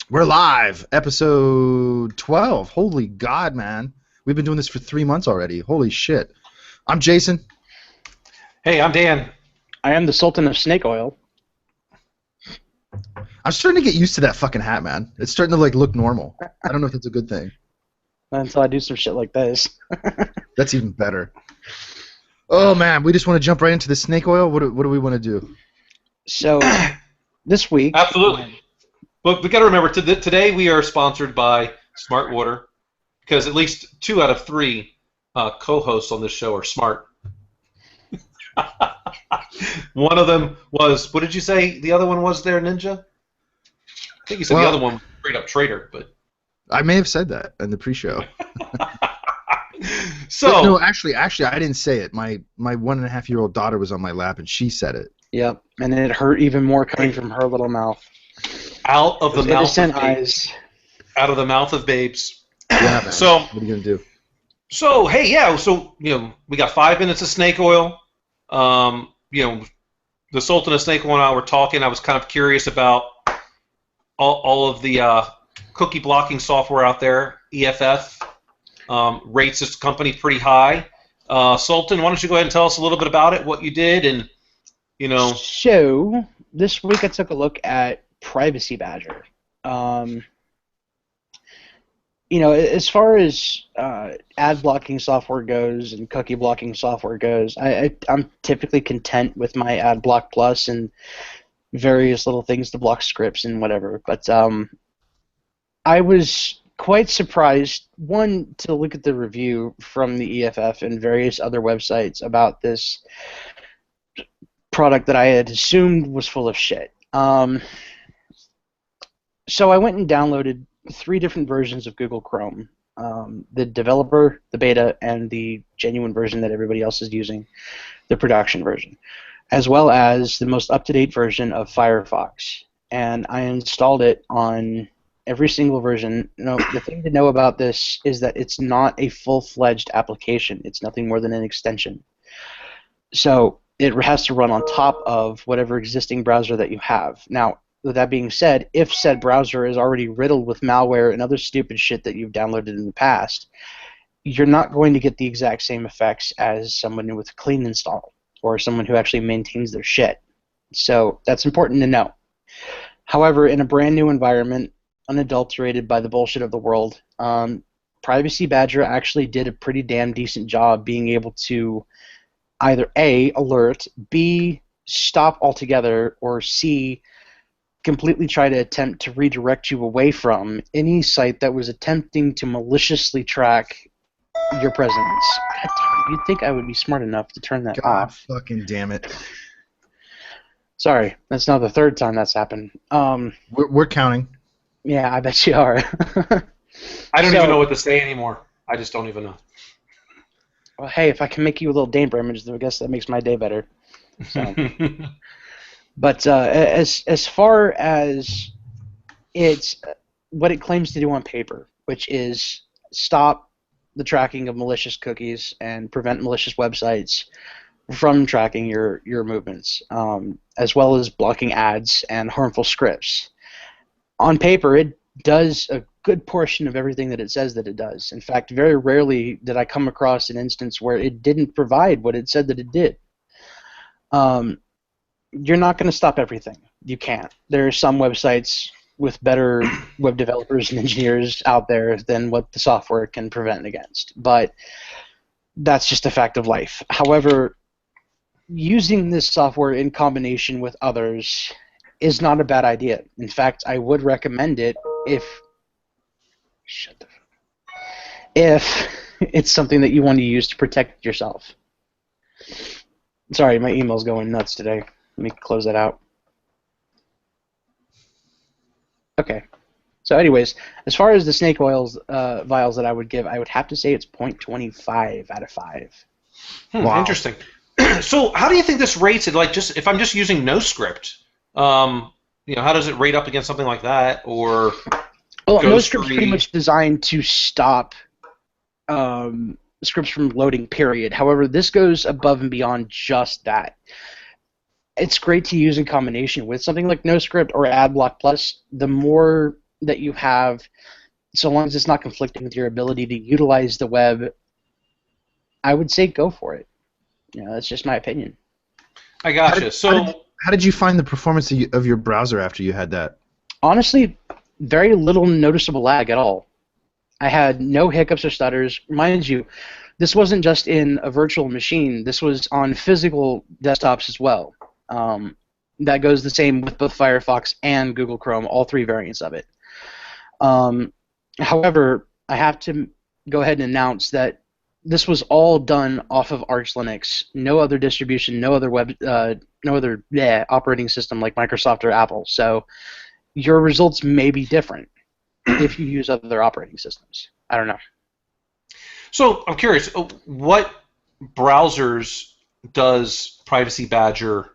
We're live, episode 12. Holy God, man. We've been doing this for 3 months already. Holy shit. I'm Jason. Hey, I'm Dan. I am the Sultan of Snake Oil. I'm starting to get used to that fucking hat, man. It's starting to look normal. I don't know if that's a good thing. Until I do some shit like this. That's even better. Oh, man. We just want to jump right into the snake oil? What do we want to do? So, this week... Absolutely. But we got to remember, today we are sponsored by Smart Water, because at least 2 out of 3 co-hosts on this show are smart. One of them was, what did you say the other one was there, Ninja? I think you said the other one was straight up traitor, but... I may have said that in the pre-show. So no, actually, I didn't say it. My 1.5-year-old daughter was on my lap, and she said it. Yep, and it hurt even more coming from her little mouth. Out of the mouth of eyes. babes. Out of the mouth of babes. Yeah, man. So what are you gonna do? So hey, yeah. So we got 5 minutes of snake oil. The Sultan of Snake Oil and I were talking. I was kind of curious about all of the cookie blocking software out there. EFF rates this company pretty high. Sultan, why don't you go ahead and tell us a little bit about it, what you did, and So this week I took a look at Privacy Badger. As far as ad blocking software goes and cookie blocking software goes, I'm typically content with my Ad Block Plus and various little things to block scripts and whatever. But I was quite surprised, one, to look at the review from the EFF and various other websites about this product that I had assumed was full of shit. So I went and downloaded 3 different versions of Google Chrome. The developer, the beta, and the genuine version that everybody else is using, the production version, as well as the most up-to-date version of Firefox. And I installed it on every single version. The thing to know about this is that it's not a full-fledged application. It's nothing more than an extension. So it has to run on top of whatever existing browser that you have. Now, with that being said, if said browser is already riddled with malware and other stupid shit that you've downloaded in the past, you're not going to get the exact same effects as someone with a clean install or someone who actually maintains their shit. So that's important to know. However, in a brand new environment, unadulterated by the bullshit of the world, Privacy Badger actually did a pretty damn decent job being able to either A, alert, B, stop altogether, or C, completely try to attempt to redirect you away from any site that was attempting to maliciously track your presence. God damn, you'd think I would be smart enough to turn that off. Fucking damn it. Sorry, that's now the 3rd time that's happened. We're counting. Yeah, I bet you are. I don't even know what to say anymore. I just don't even know. Well, hey, if I can make you a little damper image, then I guess that makes my day better. So. But as far as it's what it claims to do on paper, which is stop the tracking of malicious cookies and prevent malicious websites from tracking your movements, as well as blocking ads and harmful scripts. On paper, it does a good portion of everything that it says that it does. In fact, very rarely did I come across an instance where it didn't provide what it said that it did. You're not going to stop everything. You can't. There are some websites with better web developers and engineers out there than what the software can prevent against. But that's just a fact of life. However, using this software in combination with others is not a bad idea. In fact, I would recommend it if it's something that you want to use to protect yourself. Sorry, my email's going nuts today. Let me close that out. Okay. So anyways, as far as the snake oils vials that I would give, I would have to say it's 0.25 out of 5. Wow. Interesting. So how do you think this rates it? Like, just if I'm just using NoScript, how does it rate up against something like that? Or well, NoScript's pretty much designed to stop scripts from loading, period. However, this goes above and beyond just that. It's great to use in combination with something like NoScript or AdBlock Plus. The more that you have, so long as it's not conflicting with your ability to utilize the web, I would say go for it. That's just my opinion. I gotcha. How did you find the performance of your browser after you had that? Honestly, very little noticeable lag at all. I had no hiccups or stutters. Mind you, this wasn't just in a virtual machine. This was on physical desktops as well. That goes the same with both Firefox and Google Chrome, all three variants of it. However, I have to go ahead and announce that this was all done off of Arch Linux. No other distribution, no other operating system like Microsoft or Apple. So your results may be different if you use other operating systems. I don't know. So I'm curious, what browsers does Privacy Badger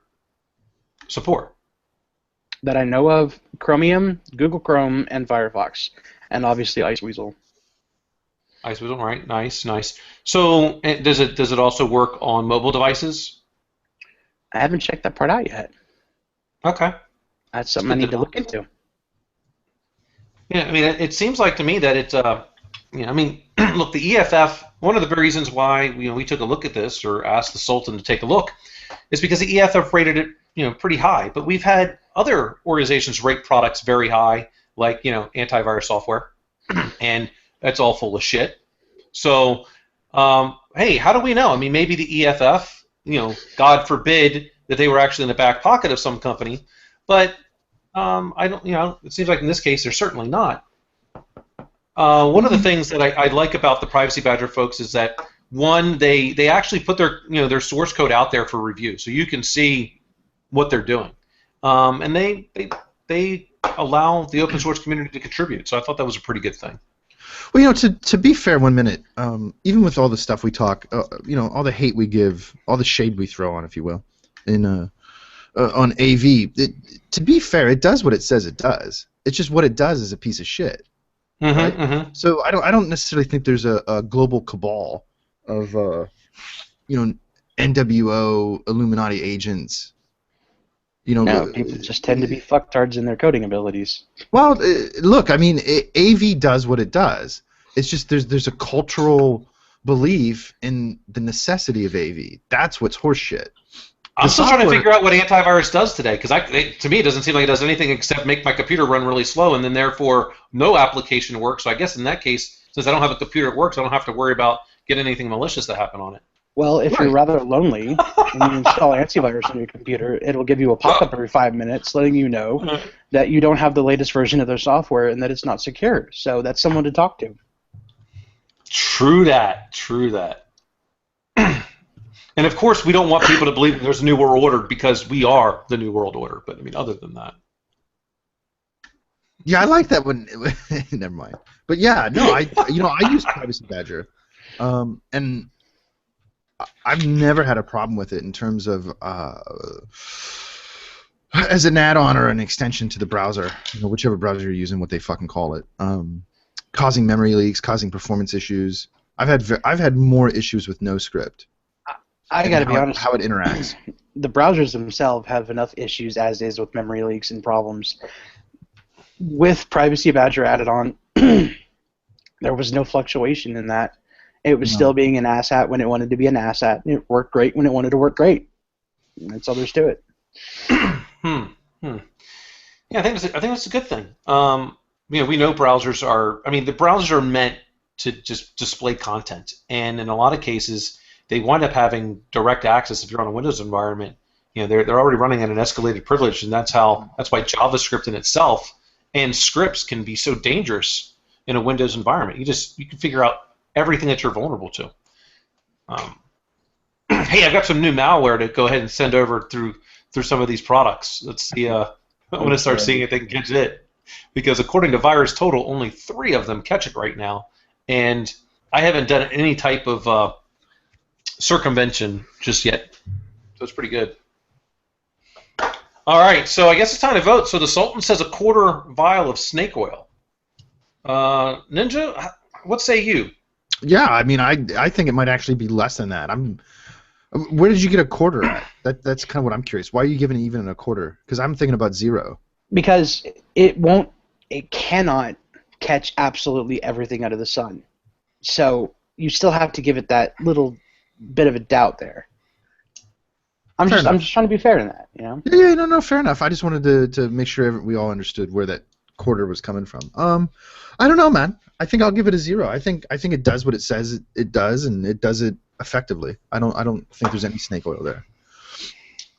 support? That I know of, Chromium, Google Chrome, and Firefox, and obviously Iceweasel. Iceweasel, right? Nice. So does it also work on mobile devices? I haven't checked that part out yet. Okay. That's something I need to look into. Yeah, I mean, it seems like to me that it's, look, the EFF, one of the reasons why we took a look at this or asked the Sultan to take a look is because the EFF rated it, pretty high. But we've had other organizations rate products very high, like, antivirus software, and that's all full of shit. So, hey, how do we know? I mean, maybe the EFF, God forbid that they were actually in the back pocket of some company, but I don't, it seems like in this case they're certainly not. One of the things that I like about the Privacy Badger folks is that, one, they actually put their source code out there for review, so you can see what they're doing, and they allow the open source community to contribute. So I thought that was a pretty good thing. Well, to be fair, 1 minute, even with all the stuff we talk, all the hate we give, all the shade we throw on, if you will, on AV, to be fair, it does what it says it does. It's just what it does is a piece of shit. Right? So I don't necessarily think there's a global cabal of NWO Illuminati agents. No, people just tend to be fucktards in their coding abilities. Well, look, I mean, AV does what it does. It's just there's a cultural belief in the necessity of AV. That's what's horseshit. I'm still trying to figure out what Antivirus does today, because to me it doesn't seem like it does anything except make my computer run really slow, and then therefore no application works. So I guess in that case, since I don't have a computer that works, I don't have to worry about getting anything malicious to happen on it. Well, if you're rather lonely and you install antivirus on your computer, it'll give you a pop-up every 5 minutes letting you know that you don't have the latest version of their software and that it's not secure. So that's someone to talk to. True that. And of course, we don't want people to believe that there's a new world order, because we are the new world order. But I mean, other than that, yeah, I like that one. Never mind. But yeah, no, I use Privacy Badger, and I've never had a problem with it in terms of as an add-on or an extension to the browser, whichever browser you're using, what they fucking call it, causing memory leaks, causing performance issues. I've had more issues with NoScript. I got to be honest. How it interacts. The browsers themselves have enough issues as is with memory leaks and problems. With Privacy Badger added on, there was no fluctuation in that. It was still being an asshat when it wanted to be an asshat. It worked great when it wanted to work great. And that's all there's to it. Yeah, I think that's a good thing. We know browsers are. I mean, the browsers are meant to just display content, and in a lot of cases, they wind up having direct access if you're on a Windows environment. They're already running at an escalated privilege, and that's why JavaScript in itself and scripts can be so dangerous in a Windows environment. You can figure out everything that you're vulnerable to. Hey, I've got some new malware to go ahead and send over through some of these products. Let's see. I'm going to start seeing if they can catch it, because according to Virus Total, only 3 of them catch it right now, and I haven't done any type of circumvention just yet. So it's pretty good. All right, so I guess it's time to vote. So the Sultan says a quarter vial of snake oil. Ninja, what say you? Yeah, I mean, I think it might actually be less than that. Where did you get a quarter at? That's kind of what I'm curious. Why are you giving it even a quarter? Because I'm thinking about 0. Because it won't it cannot catch absolutely everything under the sun. So you still have to give it that little bit of a doubt there. I'm Fair enough. just trying to be fair in that, you know. Yeah, no, fair enough. I just wanted to make sure we all understood where that quarter was coming from. I don't know, man. I think I'll give it a 0. I think it does what it says it does, and it does it effectively. I don't think there's any snake oil there.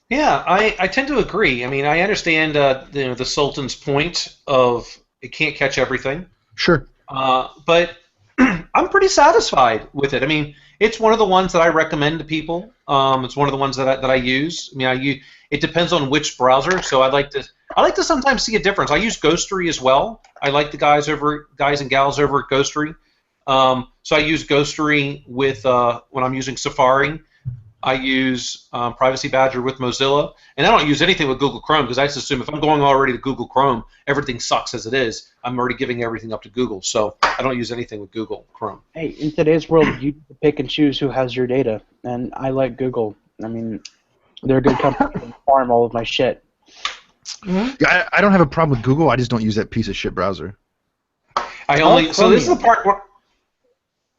Yeah, I tend to agree. I mean, I understand the Sultan's point of it can't catch everything. Sure. But I'm pretty satisfied with it. I mean, it's one of the ones that I recommend to people. It's one of the ones that I use. I mean, it depends on which browser. So I like to sometimes see a difference. I use Ghostery as well. I like the guys and gals over at Ghostery. So I use Ghostery with when I'm using Safari. I use Privacy Badger with Mozilla, and I don't use anything with Google Chrome because I just assume if I'm going already to Google Chrome, everything sucks as it is. I'm already giving everything up to Google, so I don't use anything with Google Chrome. Hey, in today's world, you pick and choose who has your data, and I like Google. I mean, they're a good company to farm all of my shit. Mm-hmm. Yeah, I don't have a problem with Google. I just don't use that piece of shit browser. So this is the part where.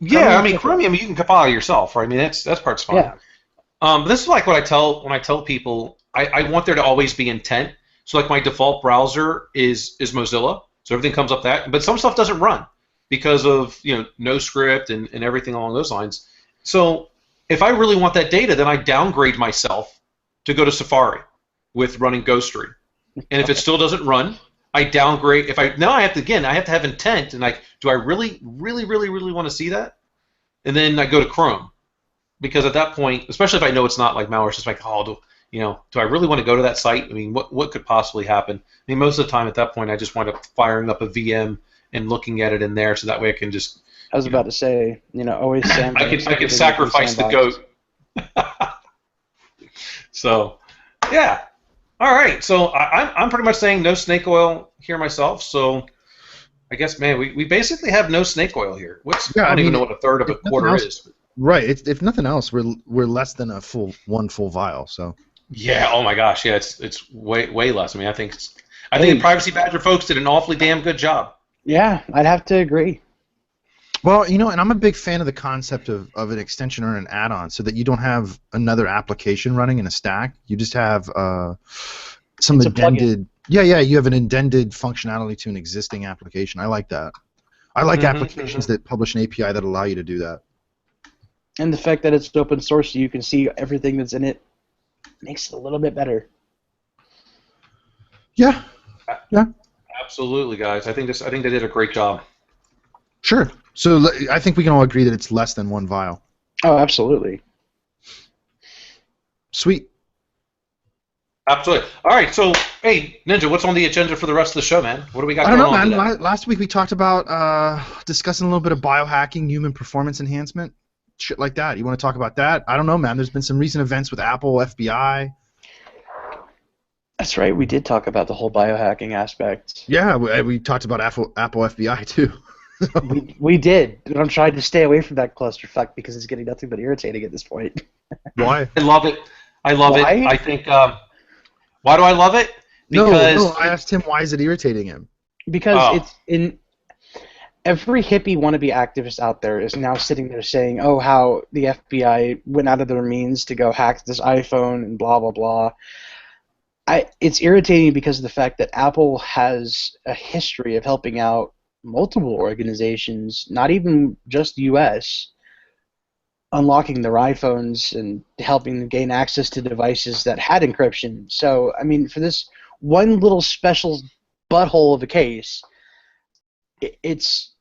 Yeah, I mean Chromium you can compile yourself, right? I mean that's part's fine. Yeah. But this is like what when I tell people I want there to always be intent. So like my default browser is Mozilla, so everything comes up that. But some stuff doesn't run because of no script and everything along those lines. So if I really want that data, then I downgrade myself to go to Safari with running Ghostery. And if it still doesn't run, I downgrade. Now I have to have intent, and do I really want to see that? And then I go to Chrome. Because at that point, especially if I know it's not like malware, it's just like, do I really want to go to that site? I mean, what could possibly happen? I mean, most of the time at that point, I just wind up firing up a VM and looking at it in there, so that way I can just. I was about to say, always sandbox. I could sacrifice the goat. So, yeah. All right. So I'm pretty much saying no snake oil here myself. So I guess, man, we basically have no snake oil here. I don't even know what a third of a quarter is. Right. If nothing else, we're less than one full vial. So. Yeah. Oh my gosh. Yeah. It's way less. I mean, I think the Privacy Badger folks did an awfully damn good job. Yeah, I'd have to agree. Well, and I'm a big fan of the concept of an extension or an add-on, so that you don't have another application running in a stack. You just have some indented. Yeah. You have an indented functionality to an existing application. I like that. I like applications that publish an API that allow you to do that. And the fact that it's open source, so you can see everything that's in it, makes it a little bit better. Yeah. Absolutely, guys. I think they did a great job. Sure. So I think we can all agree that it's less than one vial. Oh, absolutely. Sweet. Absolutely. All right. So, hey, Ninja, what's on the agenda for the rest of the show, man? What do we got? I don't know, man. Last week we talked about discussing a little bit of biohacking, human performance enhancement. Shit like that. You want to talk about that? I don't know, man. There's been some recent events with Apple, FBI. That's right. We did talk about the whole biohacking aspect. Yeah, we talked about Apple FBI too. we did. But I'm trying to stay away from that clusterfuck because it's getting nothing but irritating at this point. Why? I love it. I think. Why do I love it? Because no. I asked him why is it irritating him. Because it's in. Every hippie wannabe activist out there is now sitting there saying, oh, how the FBI went out of their means to go hack this iPhone and blah, blah, blah. It's irritating because of the fact that Apple has a history of helping out multiple organizations, not even just U.S., unlocking their iPhones and helping them gain access to devices that had encryption. So, I mean, for this one little special butthole of a case, it's,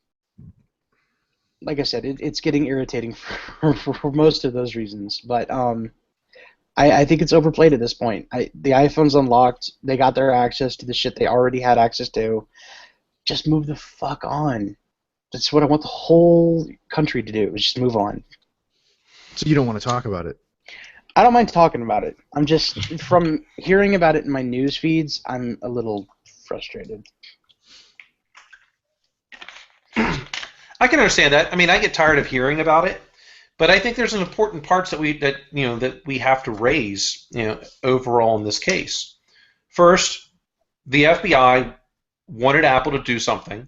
like I said, it's getting irritating for most of those reasons. But I think it's overplayed at this point. The iPhone's unlocked. They got their access to the shit they already had access to. Just move the fuck on. That's what I want the whole country to do, is just move on. So you don't want to talk about it? I don't mind talking about it. I'm just, from hearing about it in my news feeds, I'm a little frustrated. I can understand that. I mean, I get tired of hearing about it, but I think there's some important parts that we have to raise, overall in this case. First, the FBI wanted Apple to do something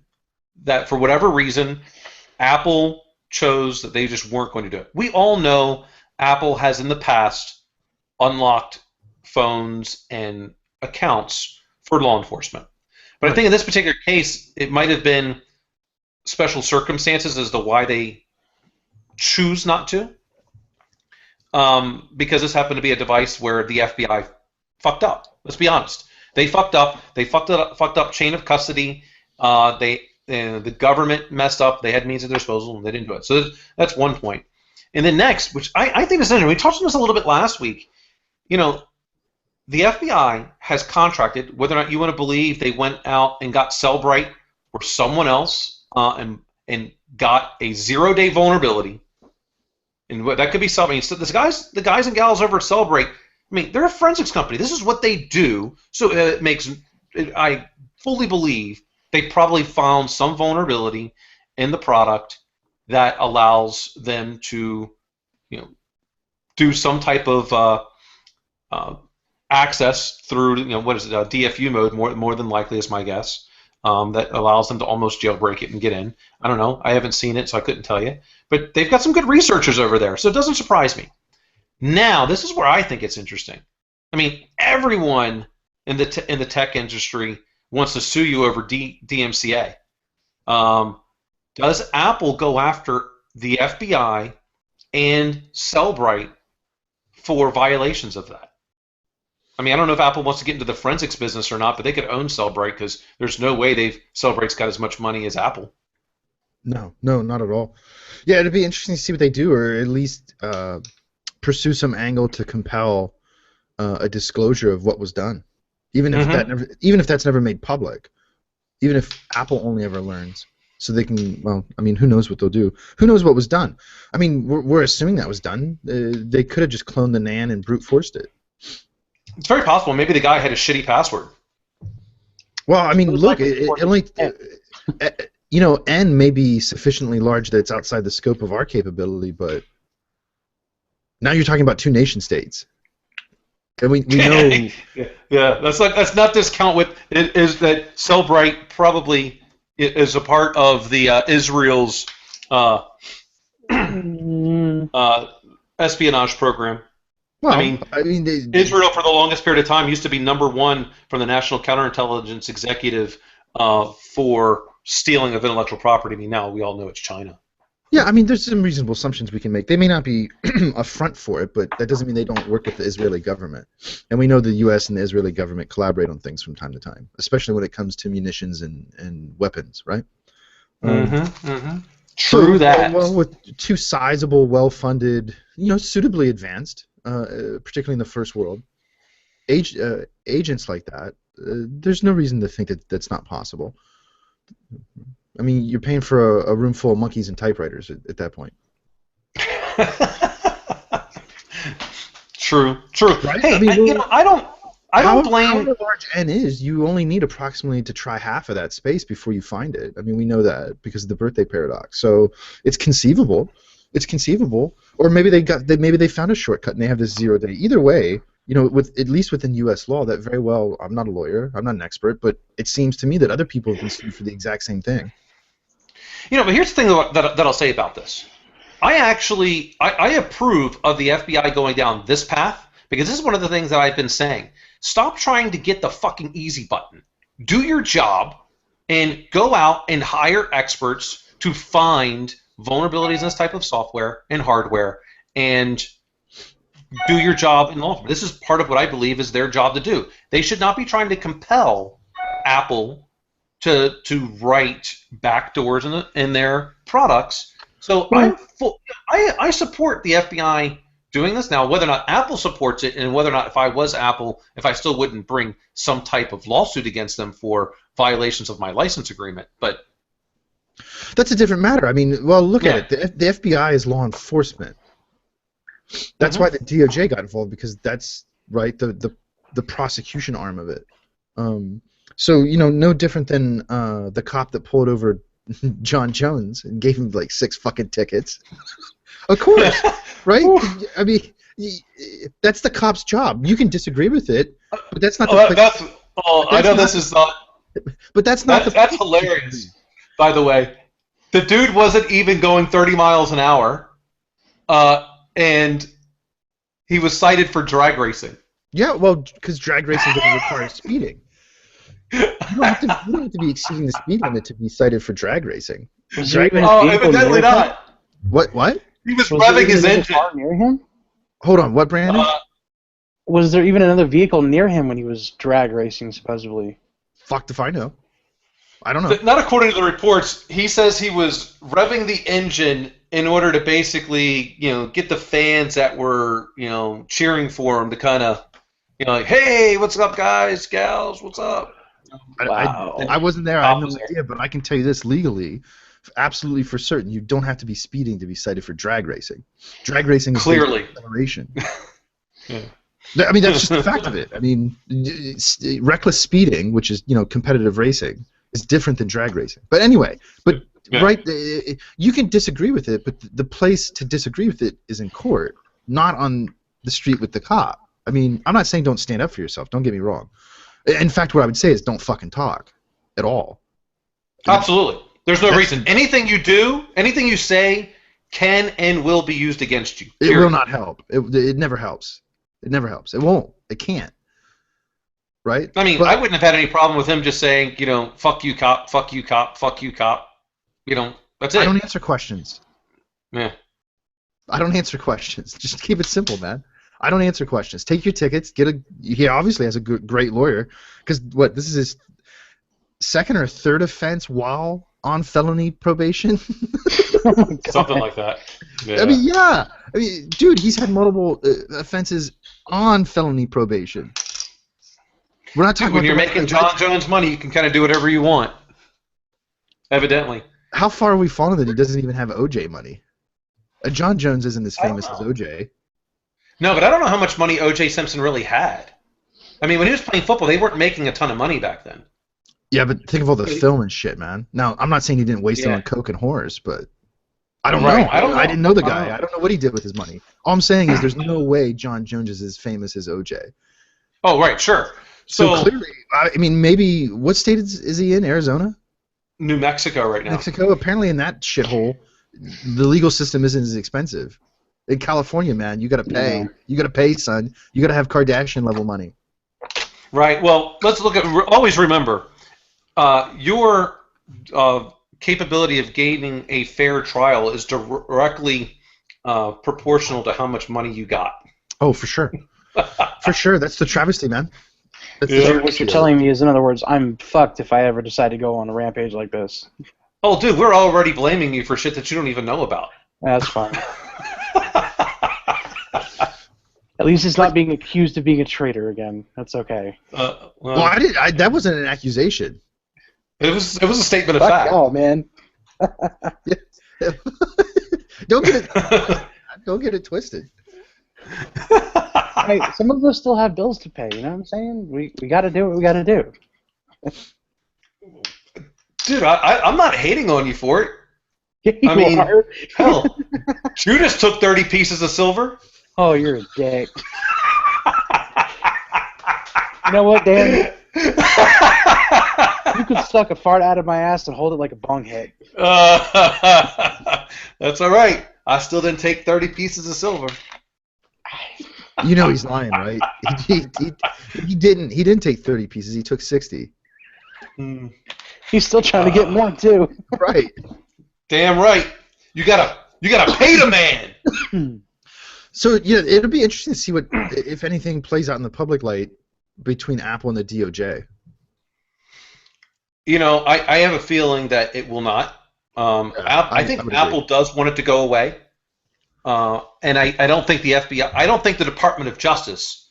that, for whatever reason, Apple chose that they just weren't going to do it. We all know Apple has in the past unlocked phones and accounts for law enforcement. But I think in this particular case, it might have been special circumstances as to why they choose not to. Because this happened to be a device where the FBI fucked up. Let's be honest. They fucked up. They fucked up chain of custody. The government messed up. They had means at their disposal, and they didn't do it. So that's one point. And then next, which I think is interesting, we touched on this a little bit last week. You know, the FBI has contracted, whether or not you want to believe they went out and got Cellbrite or someone else and got a 0-day vulnerability. And that could be something. So the guys and gals over at Cellbrite, I mean, they're a forensics company. This is what they do. So I fully believe they probably found some vulnerability in the product that allows them to, do some type of access through, what is it, DFU mode, more than likely is my guess, that allows them to almost jailbreak it and get in. I don't know. I haven't seen it, so I couldn't tell you. But they've got some good researchers over there, so it doesn't surprise me. Now, this is where I think it's interesting. I mean, everyone in the tech industry wants to sue you over DMCA. Does Apple go after the FBI and Cellbrite for violations of that? I mean, I don't know if Apple wants to get into the forensics business or not, but they could own Cellbrite because there's no way Cellbrite's got as much money as Apple. No, not at all. Yeah, it'd be interesting to see what they do, or at least pursue some angle to compel a disclosure of what was done, even if that's never made public, even if Apple only ever learns, so they can. Well, I mean, who knows what they'll do? Who knows what was done? I mean, we're assuming that was done. They could have just cloned the NAND and brute forced it. It's very possible. Maybe the guy had a shitty password. Well, I mean, look, it only. N may be sufficiently large that it's outside the scope of our capability, but now you're talking about 2 nation states, and we know. Yeah, let's not discount what it is that Cellbrite probably is a part of the Israel's espionage program. Well, I mean, Israel for the longest period of time used to be #1 from the National Counterintelligence Executive for stealing of intellectual property. I mean, now we all know it's China. Yeah, I mean, there's some reasonable assumptions we can make. They may not be a front for it, but that doesn't mean they don't work with the Israeli government. And we know the U.S. and the Israeli government collaborate on things from time to time, especially when it comes to munitions and weapons, right? True that. Well, with 2 sizable, well-funded, suitably advanced, particularly in the first world, agents like that, there's no reason to think that that's not possible. I mean, you're paying for a room full of monkeys and typewriters at that point. True. Right? Hey, I mean, I don't blame. However large N is, you only need approximately to try half of that space before you find it. I mean, we know that because of the birthday paradox. So it's conceivable. Or maybe they found a shortcut and they have this 0-day. Either way, at least within U.S. law, that very well. I'm not a lawyer. I'm not an expert, but it seems to me that other people have been sued for the exact same thing. But here's the thing that I'll say about this. I approve of the FBI going down this path because this is one of the things that I've been saying. Stop trying to get the fucking easy button. Do your job and go out and hire experts to find vulnerabilities in this type of software and hardware and do your job in law enforcement. This is part of what I believe is their job to do. They should not be trying to compel Apple to write backdoors in their products. So I support the FBI doing this. Now, whether or not Apple supports it and whether or not if I was Apple, if I still wouldn't bring some type of lawsuit against them for violations of my license agreement. But that's a different matter. I mean, well, look at it. The FBI is law enforcement. That's why the DOJ got involved, because that's right the prosecution arm of it. So no different than the cop that pulled over John Jones and gave him like 6 fucking tickets. Of course, right? I mean, that's the cop's job. You can disagree with it, but that's not. I know this is not. But that's not That's hilarious. By the way, the dude wasn't even going 30 miles an hour, and he was cited for drag racing. Yeah, well, because drag racing doesn't require speeding. You don't have to be exceeding the speed limit to be cited for drag racing. Was there even a Oh, vehicle evidently near him? not. What? He was Was revving there his even another engine. car near him? Hold on, what, Brandon? Was there even another vehicle near him when he was drag racing, supposedly? Fuck if I know. I don't know. Not according to the reports. He says he was revving the engine in order to basically, get the fans that were, cheering for him to kind of, like, hey, what's up, guys, gals, what's up? Wow. I wasn't there. I have no idea, but I can tell you this legally, absolutely for certain, you don't have to be speeding to be cited for drag racing. Drag racing is Clearly acceleration. Yeah. I mean, that's just the fact of it. I mean, reckless speeding, which is competitive racing, is different than drag racing. But anyway, right, you can disagree with it, but the place to disagree with it is in court, not on the street with the cop. I mean, I'm not saying don't stand up for yourself. Don't get me wrong. In fact, what I would say is don't fucking talk at all. Absolutely. There's no reason. Anything you do, anything you say can and will be used against you. It will not help. It never helps. It never helps. It won't. It can't. Right? I mean, I wouldn't have had any problem with him just saying, fuck you, cop, fuck you, cop, fuck you, cop. That's it. I don't answer questions. Yeah. I don't answer questions. Just keep it simple, man. I don't answer questions. Take your tickets. He obviously has a great lawyer, because this is his second or third offense while on felony probation. Oh my God. Something like that. Yeah. I mean, yeah. I mean, dude, he's had multiple offenses on felony probation. We're not talking when about you're making John Jones money, you can kind of do whatever you want. Evidently. How far are we fallen that he doesn't even have OJ money? John Jones isn't as famous as OJ. No, but I don't know how much money O.J. Simpson really had. I mean, when he was playing football, they weren't making a ton of money back then. Yeah, but think of all the film and shit, man. Now, I'm not saying he didn't waste it on coke and whores, but I don't know. I didn't know the guy. I don't know what he did with his money. All I'm saying is there's no way John Jones is as famous as OJ. Oh, right, sure. So clearly, I mean, maybe, what state is he in? Arizona? New Mexico right now. Mexico? Apparently in that shithole, the legal system isn't as expensive. In California, man, you gotta pay. Yeah. You gotta pay, son. You gotta have Kardashian level money. Right. Well, let's look at. Always remember, your capability of gaining a fair trial is directly proportional to how much money you got. Oh, for sure. For sure. That's the travesty, man. What you're telling me is, in other words, I'm fucked if I ever decide to go on a rampage like this. Oh, dude, we're already blaming you for shit that you don't even know about. That's fine. At least it's not being accused of being a traitor again. That's okay. Well, that wasn't an accusation. It was a statement of fact. Oh man. Don't get it twisted. Hey, some of us still have bills to pay. You know what I'm saying? We got to do what we got to do. Dude, I'm not hating on you for it. I mean, hell, Judas took 30 pieces of silver. Oh, you're a dick. You know what, Dan? You could suck a fart out of my ass and hold it like a bong hit. That's all right. I still didn't take 30 pieces of silver. You know he's lying, right? He didn't take 30 pieces. He took 60. He's still trying to get more too. Right. Damn right. You gotta pay the man. So yeah, it'll be interesting to see what, if anything, plays out in the public light between Apple and the DOJ. You know, I have a feeling that it will not. I think Apple does want it to go away, and I don't think the FBI, I don't think the Department of Justice.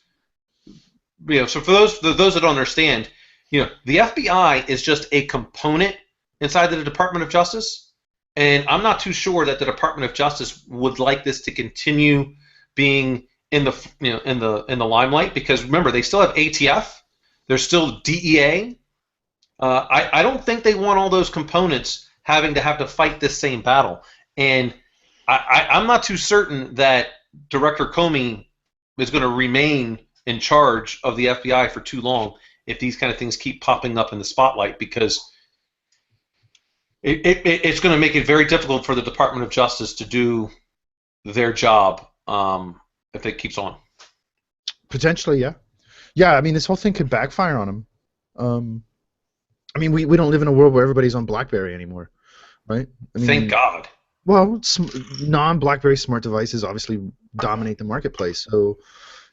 So for those that don't understand, the FBI is just a component inside the Department of Justice, and I'm not too sure that the Department of Justice would like this to continue being in the limelight, because remember, they still have ATF, there's still DEA. I don't think they want all those components having to fight this same battle, and I'm not too certain that Director Comey is going to remain in charge of the FBI for too long if these kind of things keep popping up in the spotlight, because it's going to make it very difficult for the Department of Justice to do their job if it keeps on. Potentially, yeah. Yeah, I mean, this whole thing could backfire on them. I mean, we don't live in a world where everybody's on BlackBerry anymore, right? I mean, Thank God. Well, non-BlackBerry smart devices obviously dominate the marketplace. So,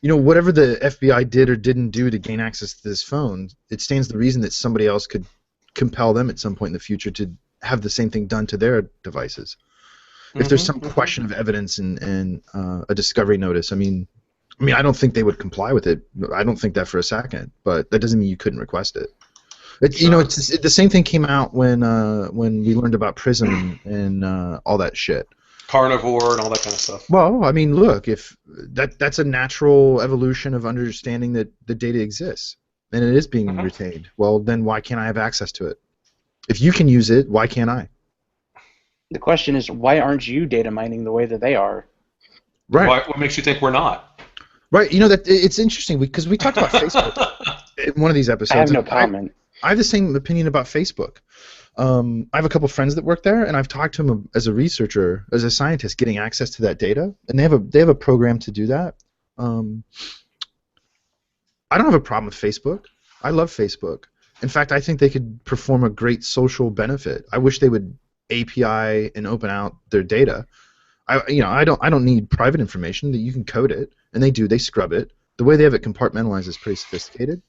whatever the FBI did or didn't do to gain access to this phone, it stands to reason that somebody else could compel them at some point in the future to have the same thing done to their devices. If there's some question of evidence and a discovery notice, I mean, I don't think they would comply with it. I don't think that for a second. But that doesn't mean you couldn't request it. It's the same thing came out when we learned about Prism and all that shit. Carnivore and all that kind of stuff. Well, I mean, look, if that's a natural evolution of understanding that the data exists and it is being retained. Well, then why can't I have access to it? If you can use it, why can't I? The question is, why aren't you data mining the way that they are? Right. What makes you think we're not? Right. That it's interesting because we talked about Facebook in one of these episodes. I have no comment. I have the same opinion about Facebook. I have a couple friends that work there, and I've talked to them as a researcher, as a scientist, getting access to that data, and they have a program to do that. I don't have a problem with Facebook. I love Facebook. In fact, I think they could perform a great social benefit. I wish they would API and open out their data. I don't need private information. That you can code it, and they do. They scrub it. The way they have it compartmentalized is pretty sophisticated.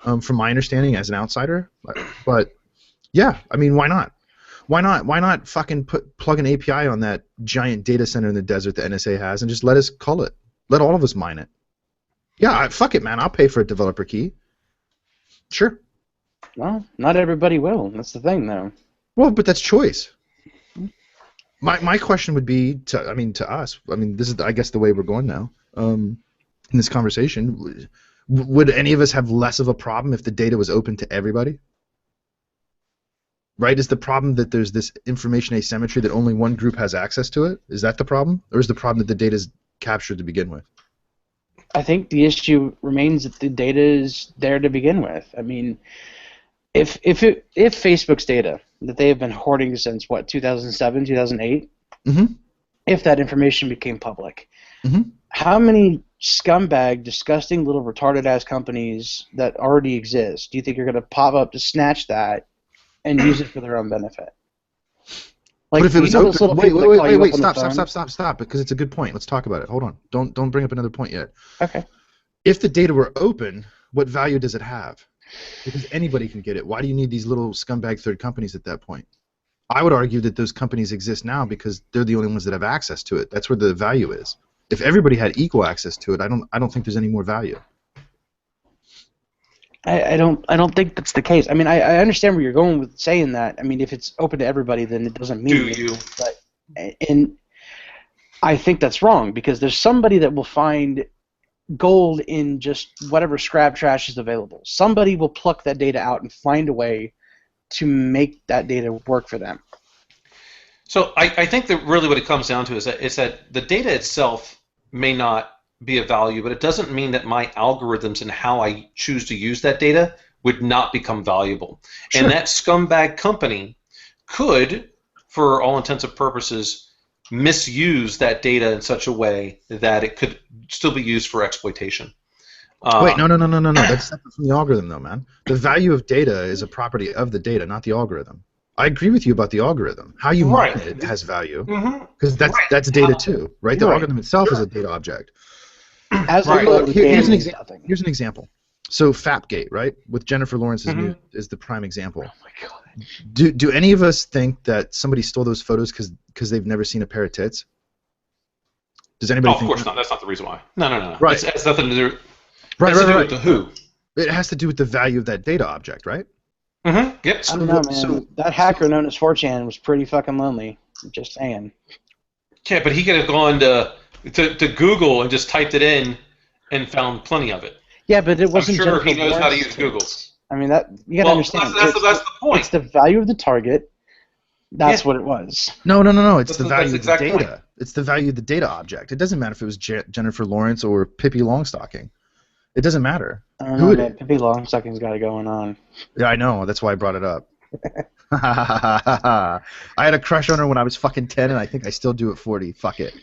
From my understanding as an outsider, but yeah, I mean, why not? Why not fucking plug an API on that giant data center in the desert the NSA has and just let us cull it? Let all of us mine it. Yeah, fuck it, man. I'll pay for a developer key. Sure. Well, not everybody will. That's the thing, though. Well, but that's choice. My question would be to us. I mean, this is I guess the way we're going now in this conversation. Would any of us have less of a problem if the data was open to everybody? Right? Is the problem that there's this information asymmetry that only one group has access to it? Is that the problem? Or is the problem that the data is captured to begin with? I think the issue remains that the data is there to begin with. I mean, if Facebook's data that they have been hoarding since, 2007, 2008, if that information became public, how many scumbag, disgusting little retarded-ass companies that already exist do you think are going to pop up to snatch that and use it for their own benefit? Like, but if it was open, wait, stop, because it's a good point. Let's talk about it. Hold on. Don't bring up another point yet. Okay. If the data were open, what value does it have? Because anybody can get it. Why do you need these little scumbag third companies at that point? I would argue that those companies exist now because they're the only ones that have access to it. That's where the value is. If everybody had equal access to it, I don't think there's any more value. I don't think that's the case. I mean, I understand where you're going with saying that. I mean, if it's open to everybody, then it doesn't mean and I think that's wrong because there's somebody that will find gold in just whatever scrap trash is available. Somebody will pluck that data out and find a way to make that data work for them. So I think that really what it comes down to is that the data itself may not be of value, but it doesn't mean that my algorithms and how I choose to use that data would not become valuable. Sure. And that scumbag company could, for all intents and purposes, misuse that data in such a way that it could still be used for exploitation. Wait, no. That's separate from the algorithm, though, man. The value of data is a property of the data, not the algorithm. I agree with you about the algorithm. How you mine it has value, because that's data too, right? The algorithm itself is a data object. Here's an example. So Fapgate, right, with Jennifer Lawrence's news is the prime example. Oh my god. Do any of us think that somebody stole those photos because they've never seen a pair of tits? Does anybody? Of course not. That's not the reason why. No. Right. It has nothing to do. Right. With the who. It has to do with the value of that data object, right? Yep. I don't know, man. That hacker known as 4chan was pretty fucking lonely. I'm just saying. Yeah, but he could have gone to Google and just typed it in and found plenty of it. Yeah, but it wasn't. I'm sure he knows how to use Google. I mean, that you gotta understand. That's the point. It's the value of the target. That's what it was. No. It's the value of the data. Point. It's the value of the data object. It doesn't matter if it was Jennifer Lawrence or Pippi Longstocking. It doesn't matter. I don't Who know, it man. is. Pippi Longstocking's got it going on. Yeah, I know. That's why I brought it up. I had a crush on her when I was fucking 10, and I think I still do at 40. Fuck it.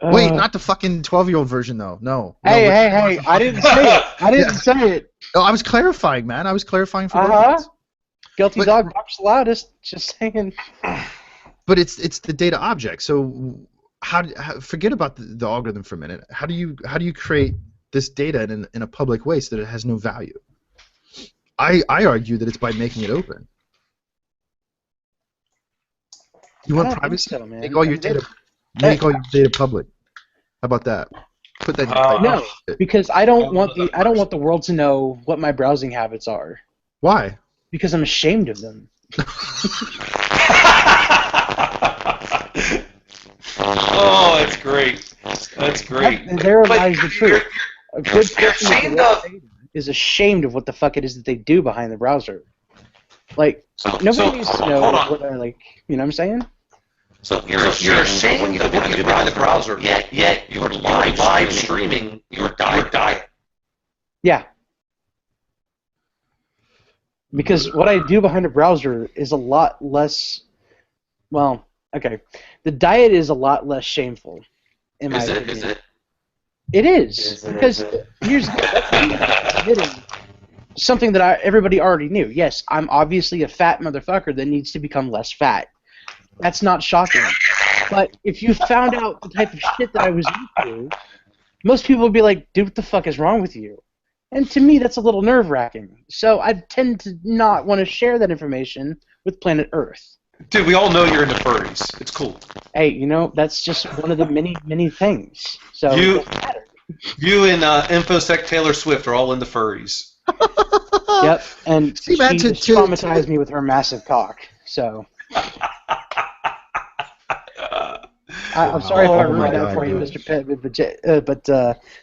Wait, not the fucking 12-year-old version, though. No. Hey, no, hey! I didn't say it. I didn't Yeah. say it. No, I was clarifying, man. I was clarifying for both of us. Guilty But- dog barks the loudest. Just saying. But it's the data object. So how forget about the algorithm for a minute. How do you create this data in a public way so that it has no value? I argue that it's by making it open. You I want don't privacy? think so, man. Make all your data public. How about that? Put that. No, because I don't want the world to know what my browsing habits are. Why? Because I'm ashamed of them. Oh, that's great. That's great. There lies the truth. A good you're person with ashamed the of- data is ashamed of what the fuck it is that they do behind the browser. Like, nobody needs to know what I like. You know what I'm saying? So you're ashamed of what you do behind the browser, yet you're live streaming your diet. Yeah. Because what I do behind a browser is a lot less. Well, okay. The diet is a lot less shameful. In my opinion. Is it? It is. Because here's that's admitting something that everybody already knew. Yes, I'm obviously a fat motherfucker that needs to become less fat. That's not shocking. But if you found out the type of shit that I was into, most people would be like, dude, what the fuck is wrong with you? And to me, that's a little nerve-wracking. So I tend to not want to share that information with planet Earth. Dude, we all know you're into furries. It's cool. Hey, you know, that's just one of the many, many things. So it doesn't matter. You and InfoSec Taylor Swift are all into furries. Yep, and See, man, she traumatized me with her massive cock. So I'm sorry if I Oh my ruined that God, for you, dude. Mr. Pitt, but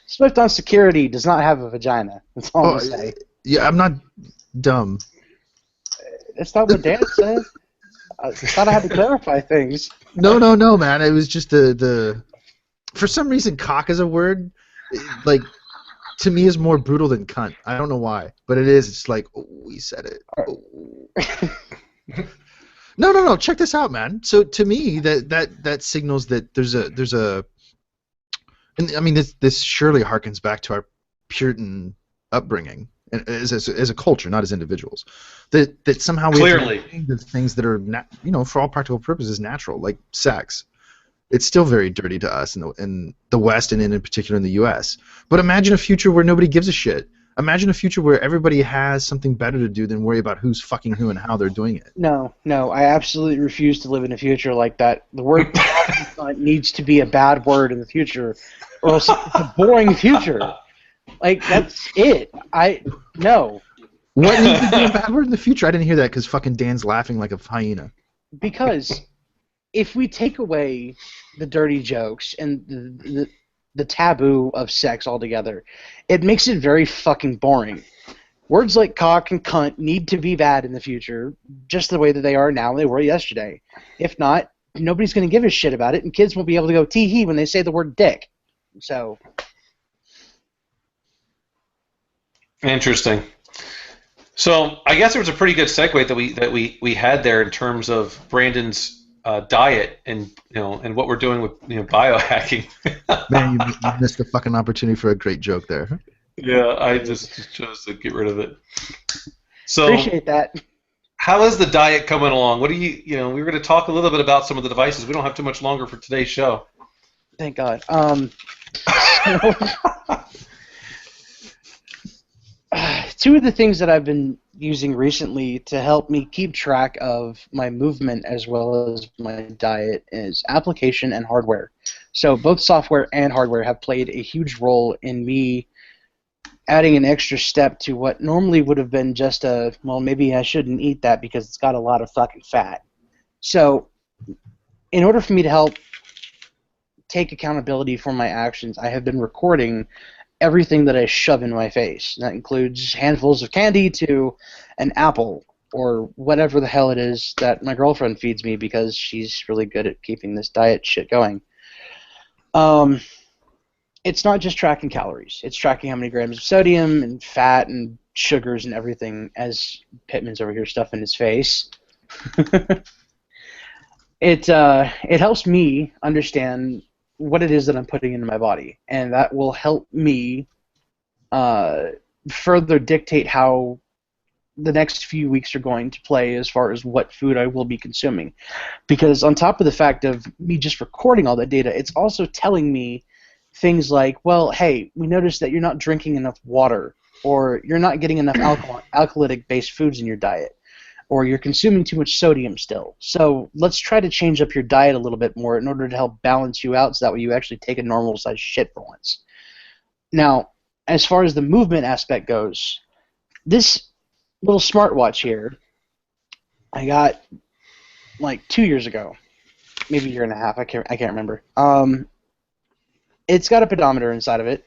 Swift on security does not have a vagina. That's all I'm gonna say. Yeah, I'm not dumb. That's not what Dan said. I thought I had to clarify things. No, man. It was just the. For some reason, cock is a word, like, to me is more brutal than cunt. I don't know why, but it is. It's like, oh, we said it. Oh. No. Check this out, man. So to me, that signals that there's a. And I mean, this surely harkens back to our Puritan upbringing, and as a culture, not as individuals. That somehow we Clearly. have to do the things that are for all practical purposes natural, like sex. It's still very dirty to us in the West and in particular in the U.S. But imagine a future where nobody gives a shit. Imagine a future where everybody has something better to do than worry about who's fucking who and how they're doing it. No, I absolutely refuse to live in a future like that. The word needs to be a bad word in the future, or else it's a boring future. Like, that's it. No. What needs to be a bad word in the future? I didn't hear that because fucking Dan's laughing like a hyena. Because if we take away the dirty jokes and the taboo of sex altogether, it makes it very fucking boring. Words like cock and cunt need to be bad in the future, just the way that they are now and they were yesterday. If not, nobody's going to give a shit about it, and kids won't be able to go tee-hee when they say the word dick. So. Interesting. So I guess there was a pretty good segue that we had there in terms of Brandon's diet and and what we're doing with biohacking. Man, you missed the fucking opportunity for a great joke there. Yeah, I just chose to get rid of it. So Appreciate that. how is the diet coming along? What do we were going to talk a little bit about some of the devices. We don't have too much longer for today's show. Thank God. Two of the things that I've been using recently to help me keep track of my movement as well as my diet is application and hardware. So both software and hardware have played a huge role in me adding an extra step to what normally would have been just maybe I shouldn't eat that because it's got a lot of fucking fat. So in order for me to help take accountability for my actions, I have been recording everything that I shove in my face. That includes handfuls of candy to an apple or whatever the hell it is that my girlfriend feeds me because she's really good at keeping this diet shit going. it's not just tracking calories. It's tracking how many grams of sodium and fat and sugars and everything, as Pittman's over here stuffing his face. It helps me understand what it is that I'm putting into my body, and that will help me further dictate how the next few weeks are going to play as far as what food I will be consuming. Because on top of the fact of me just recording all that data, it's also telling me things like, well, hey, we noticed that you're not drinking enough water, or you're not getting enough alkalytic-based foods in your diet, or you're consuming too much sodium still. So let's try to change up your diet a little bit more in order to help balance you out so that way you actually take a normal-sized shit for once. Now, as far as the movement aspect goes, this little smartwatch here, I got like 2 years ago, maybe a year and a half. I can't remember. It's got a pedometer inside of it,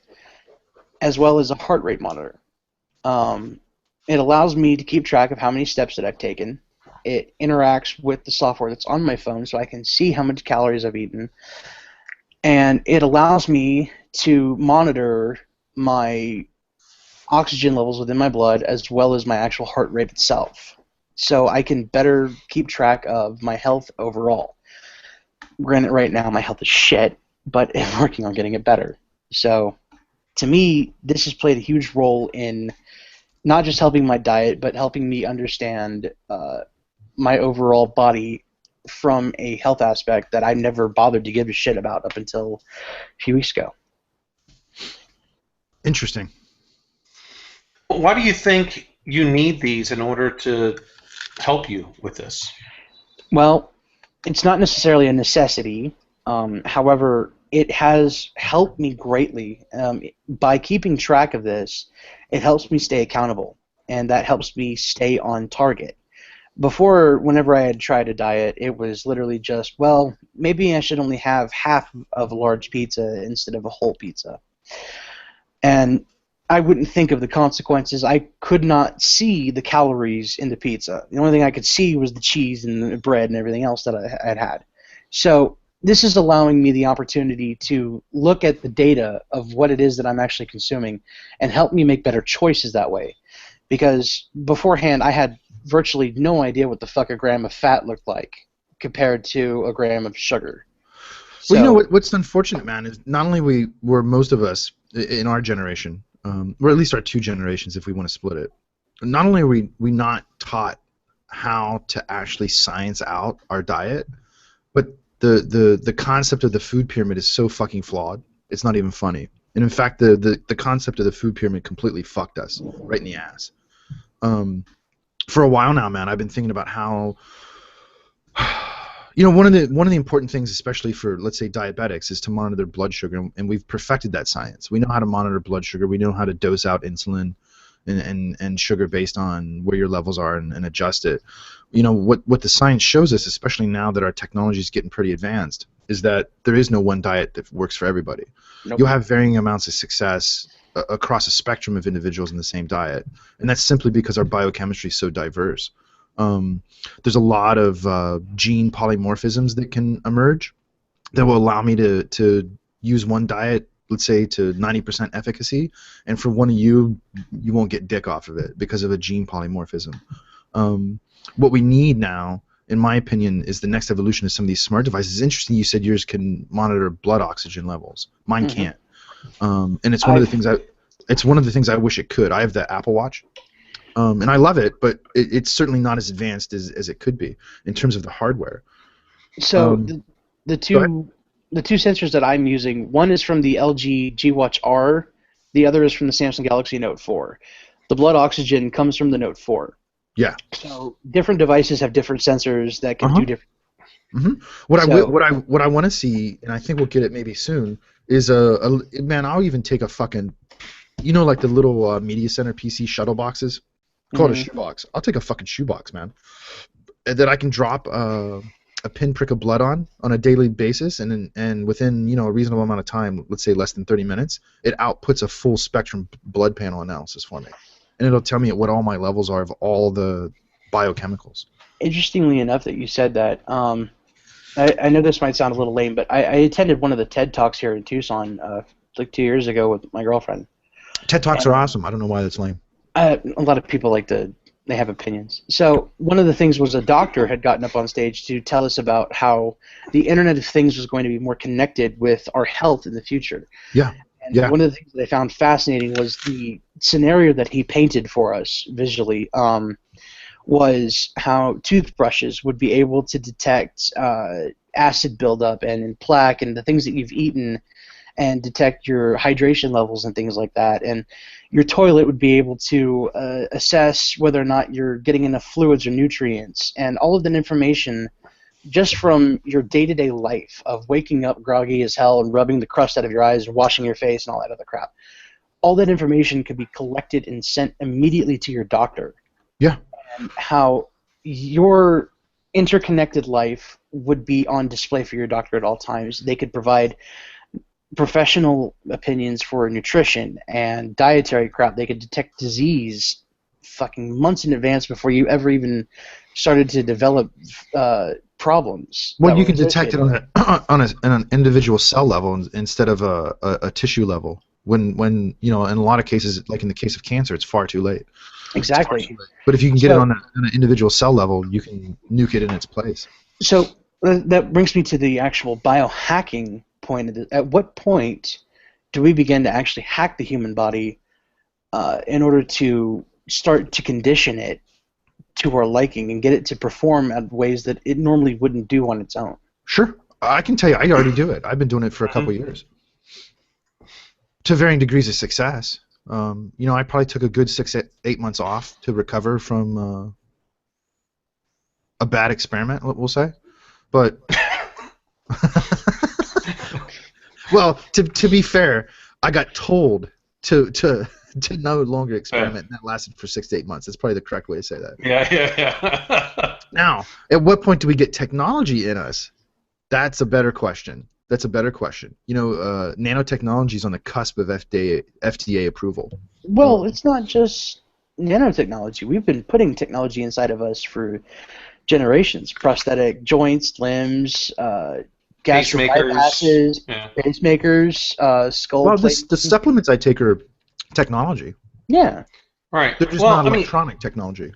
as well as a heart rate monitor. It allows me to keep track of how many steps that I've taken. It interacts with the software that's on my phone, so I can see how much calories I've eaten, and it allows me to monitor my oxygen levels within my blood as well as my actual heart rate itself, so I can better keep track of my health overall. Granted, right now my health is shit, but I'm working on getting it better. So to me, this has played a huge role in not just helping my diet, but helping me understand my overall body from a health aspect that I never bothered to give a shit about up until a few weeks ago. Interesting. Why do you think you need these in order to help you with this? Well, it's not necessarily a necessity. However, it has helped me greatly. By keeping track of this, it helps me stay accountable, and that helps me stay on target. Before, whenever I had tried a diet, it was literally just, well, maybe I should only have half of a large pizza instead of a whole pizza. And I wouldn't think of the consequences. I could not see the calories in the pizza. The only thing I could see was the cheese and the bread and everything else that I had had. So this is allowing me the opportunity to look at the data of what it is that I'm actually consuming and help me make better choices that way. Because beforehand, I had virtually no idea what the fuck a gram of fat looked like compared to a gram of sugar. Well, you know what's unfortunate, man, is not only were most of us in our generation, or at least our two generations if we want to split it, not only are we not taught how to actually science out our diet, but the concept of the food pyramid is so fucking flawed, it's not even funny. And in fact, the concept of the food pyramid completely fucked us right in the ass. For a while now, man, I've been thinking about how, you know, one of the important things, especially for, let's say, diabetics, is to monitor their blood sugar, and we've perfected that science. We know how to monitor blood sugar. We know how to dose out insulin and sugar based on where your levels are and adjust it. You know, what the science shows us, especially now that our technology is getting pretty advanced, is that there is no one diet that works for everybody. Nope. You'll have varying amounts of success across a spectrum of individuals in the same diet, and that's simply because our biochemistry is so diverse. There's a lot of gene polymorphisms that can emerge that will allow me to use one diet, let's say, to 90% efficacy, and for one of you won't get dick off of it because of a gene polymorphism. What we need now, in my opinion, is the next evolution of some of these smart devices. It's interesting you said yours can monitor blood oxygen levels. Mine can't. And it's one of the things I wish it could. I have the Apple Watch. And I love it, but it's certainly not as advanced as it could be in terms of the hardware. So the two sensors that I'm using, one is from the LG G Watch R, the other is from the Samsung Galaxy Note 4. The blood oxygen comes from the Note 4. Yeah. So different devices have different sensors that can do different. What I want to see, and I think we'll get it maybe soon, is man. I'll even take a fucking, you know, like the little media center PC shuttle boxes. Call it a shoebox. I'll take a fucking shoebox, man. That I can drop a pinprick of blood on a daily basis, and within, you know, a reasonable amount of time, let's say less than 30 minutes, it outputs a full spectrum blood panel analysis for me, and it'll tell me what all my levels are of all the biochemicals. Interestingly enough that you said that, I know this might sound a little lame, but I attended one of the TED Talks here in Tucson like 2 years ago with my girlfriend. TED Talks are awesome. I don't know why that's lame. A lot of people they have opinions. So one of the things was a doctor had gotten up on stage to tell us about how the Internet of Things was going to be more connected with our health in the future. Yeah. And Yeah. one of the things that I found fascinating was the scenario that he painted for us visually. Was how toothbrushes would be able to detect acid buildup and in plaque and the things that you've eaten and detect your hydration levels and things like that. And your toilet would be able to assess whether or not you're getting enough fluids or nutrients. And all of that information just from your day-to-day life of waking up groggy as hell and rubbing the crust out of your eyes and washing your face and all that other crap. All that information could be collected and sent immediately to your doctor. Yeah. How your interconnected life would be on display for your doctor at all times. They could provide professional opinions for nutrition and dietary crap. They could detect disease fucking months in advance before you ever even started to develop problems. Well, you can detect it on an individual cell level instead of a tissue level. When in a lot of cases, like in the case of cancer, it's far too late. Exactly. But if you can get it on an individual cell level, you can nuke it in its place. So that brings me to the actual biohacking point. At what point do we begin to actually hack the human body in order to start to condition it to our liking and get it to perform in ways that it normally wouldn't do on its own? Sure. I can tell you, I already do it. I've been doing it for a couple of years. To varying degrees of success. I probably took a good 6-8 months off to recover from a bad experiment, we'll say. But well, to be fair, I got told to no longer experiment, and that lasted for 6 to 8 months. That's probably the correct way to say that. Yeah. Now, at what point do we get technology in us? That's a better question. Nanotechnology is on the cusp of FDA approval. Well, it's not just nanotechnology. We've been putting technology inside of us for generations. Prosthetic joints, limbs, gastric bypasses, pacemakers, skull plates. The supplements I take are technology. Yeah. Right. They're just not electronic technology.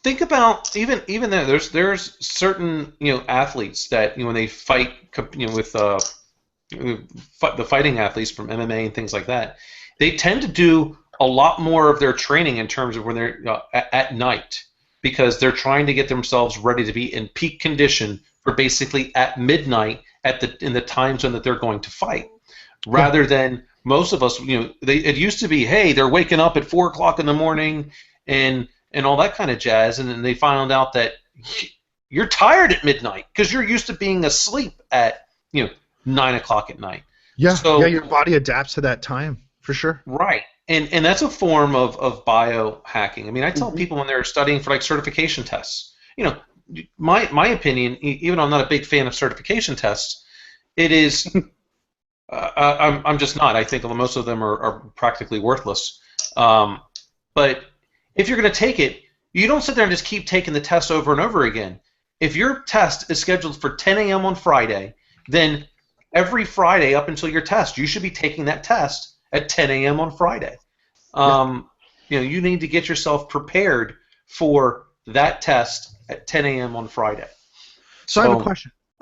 Think about even there. There's certain athletes that when they fight with the fighting athletes from MMA and things like that, they tend to do a lot more of their training in terms of when they're at night because they're trying to get themselves ready to be in peak condition for basically at midnight in the time zone that they're going to fight, rather than most of us. It used to be, hey, they're waking up at 4 o'clock in the morning and all that kind of jazz, and then they found out that you're tired at midnight because you're used to being asleep at 9 o'clock at night. Yeah, so, your body adapts to that time for sure. Right, and that's a form of biohacking. I mean, I tell people when they're studying for like certification tests, my opinion, even though I'm not a big fan of certification tests, it is. I'm just not. I think most of them are practically worthless. But if you're going to take it, you don't sit there and just keep taking the test over and over again. If your test is scheduled for 10 a.m. on Friday, then every Friday up until your test, you should be taking that test at 10 a.m. on Friday. You need to get yourself prepared for that test at 10 a.m. on Friday. So I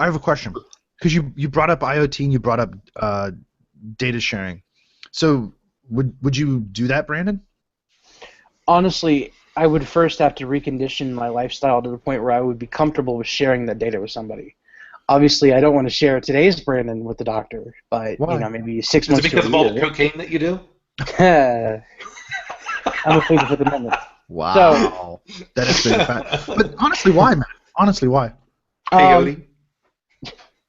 have a question. Because you brought up IoT and you brought up data sharing. So would you do that, Brandon? Honestly, I would first have to recondition my lifestyle to the point where I would be comfortable with sharing that data with somebody. Obviously, I don't want to share today's Brandon with the doctor, but maybe 6 months. Is it because of all the cocaine that you do? I'm afraid to put the amendment. Wow, that is big fat. But honestly, why, man? Honestly, why? Peyote.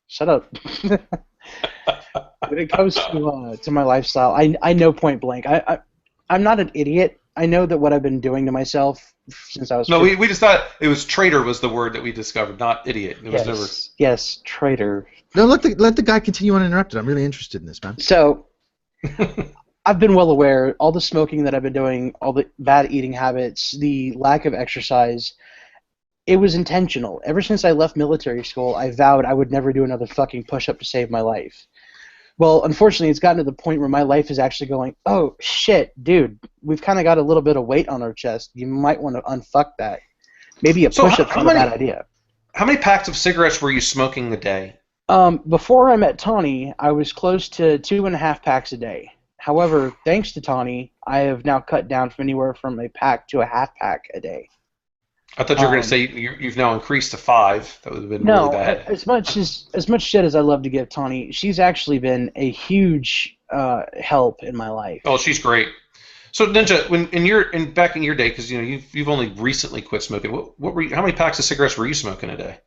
Shut up. When it comes to my lifestyle, I know point blank. I'm not an idiot. I know that what I've been doing to myself since I was. No, we just thought it was traitor was the word that we discovered, not idiot. It was never. Yes, traitor. No, let the guy continue uninterrupted. I'm really interested in this, man. So, I've been well aware all the smoking that I've been doing, all the bad eating habits, the lack of exercise. It was intentional. Ever since I left military school, I vowed I would never do another fucking push-up to save my life. Well, unfortunately, it's gotten to the point where my life is actually going, oh, shit, dude, we've kind of got a little bit of weight on our chest. You might want to unfuck that. Maybe a So push-up's not a bad idea. How many packs of cigarettes were you smoking a day? Before I met Tawny, I was close to 2.5 packs a day. However, thanks to Tawny, I have now cut down from anywhere from a pack to a half pack a day. I thought you were going to say you've now increased to 5. That would have been really bad. As much shit as I love to give Tawny, she's actually been a huge help in my life. Oh, she's great. So Ninja, back in your day, because you've only recently quit smoking. How many packs of cigarettes were you smoking a day?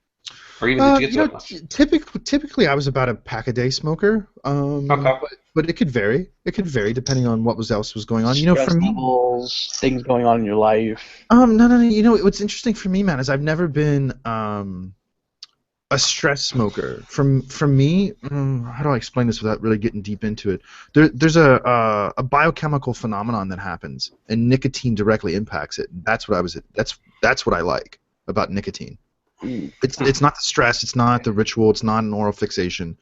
Or even did you get to that much? Typically, I was about a pack a day smoker. Okay. But it could vary. It could vary depending on what else was going on. Stress For me, levels, things going on in your life. No. What's interesting for me, man, is I've never been a stress smoker. For me, how do I explain this without really getting deep into it? There's a biochemical phenomenon that happens, and nicotine directly impacts it. That's what I like about nicotine. It's not the stress, it's not the ritual, it's not an oral fixation.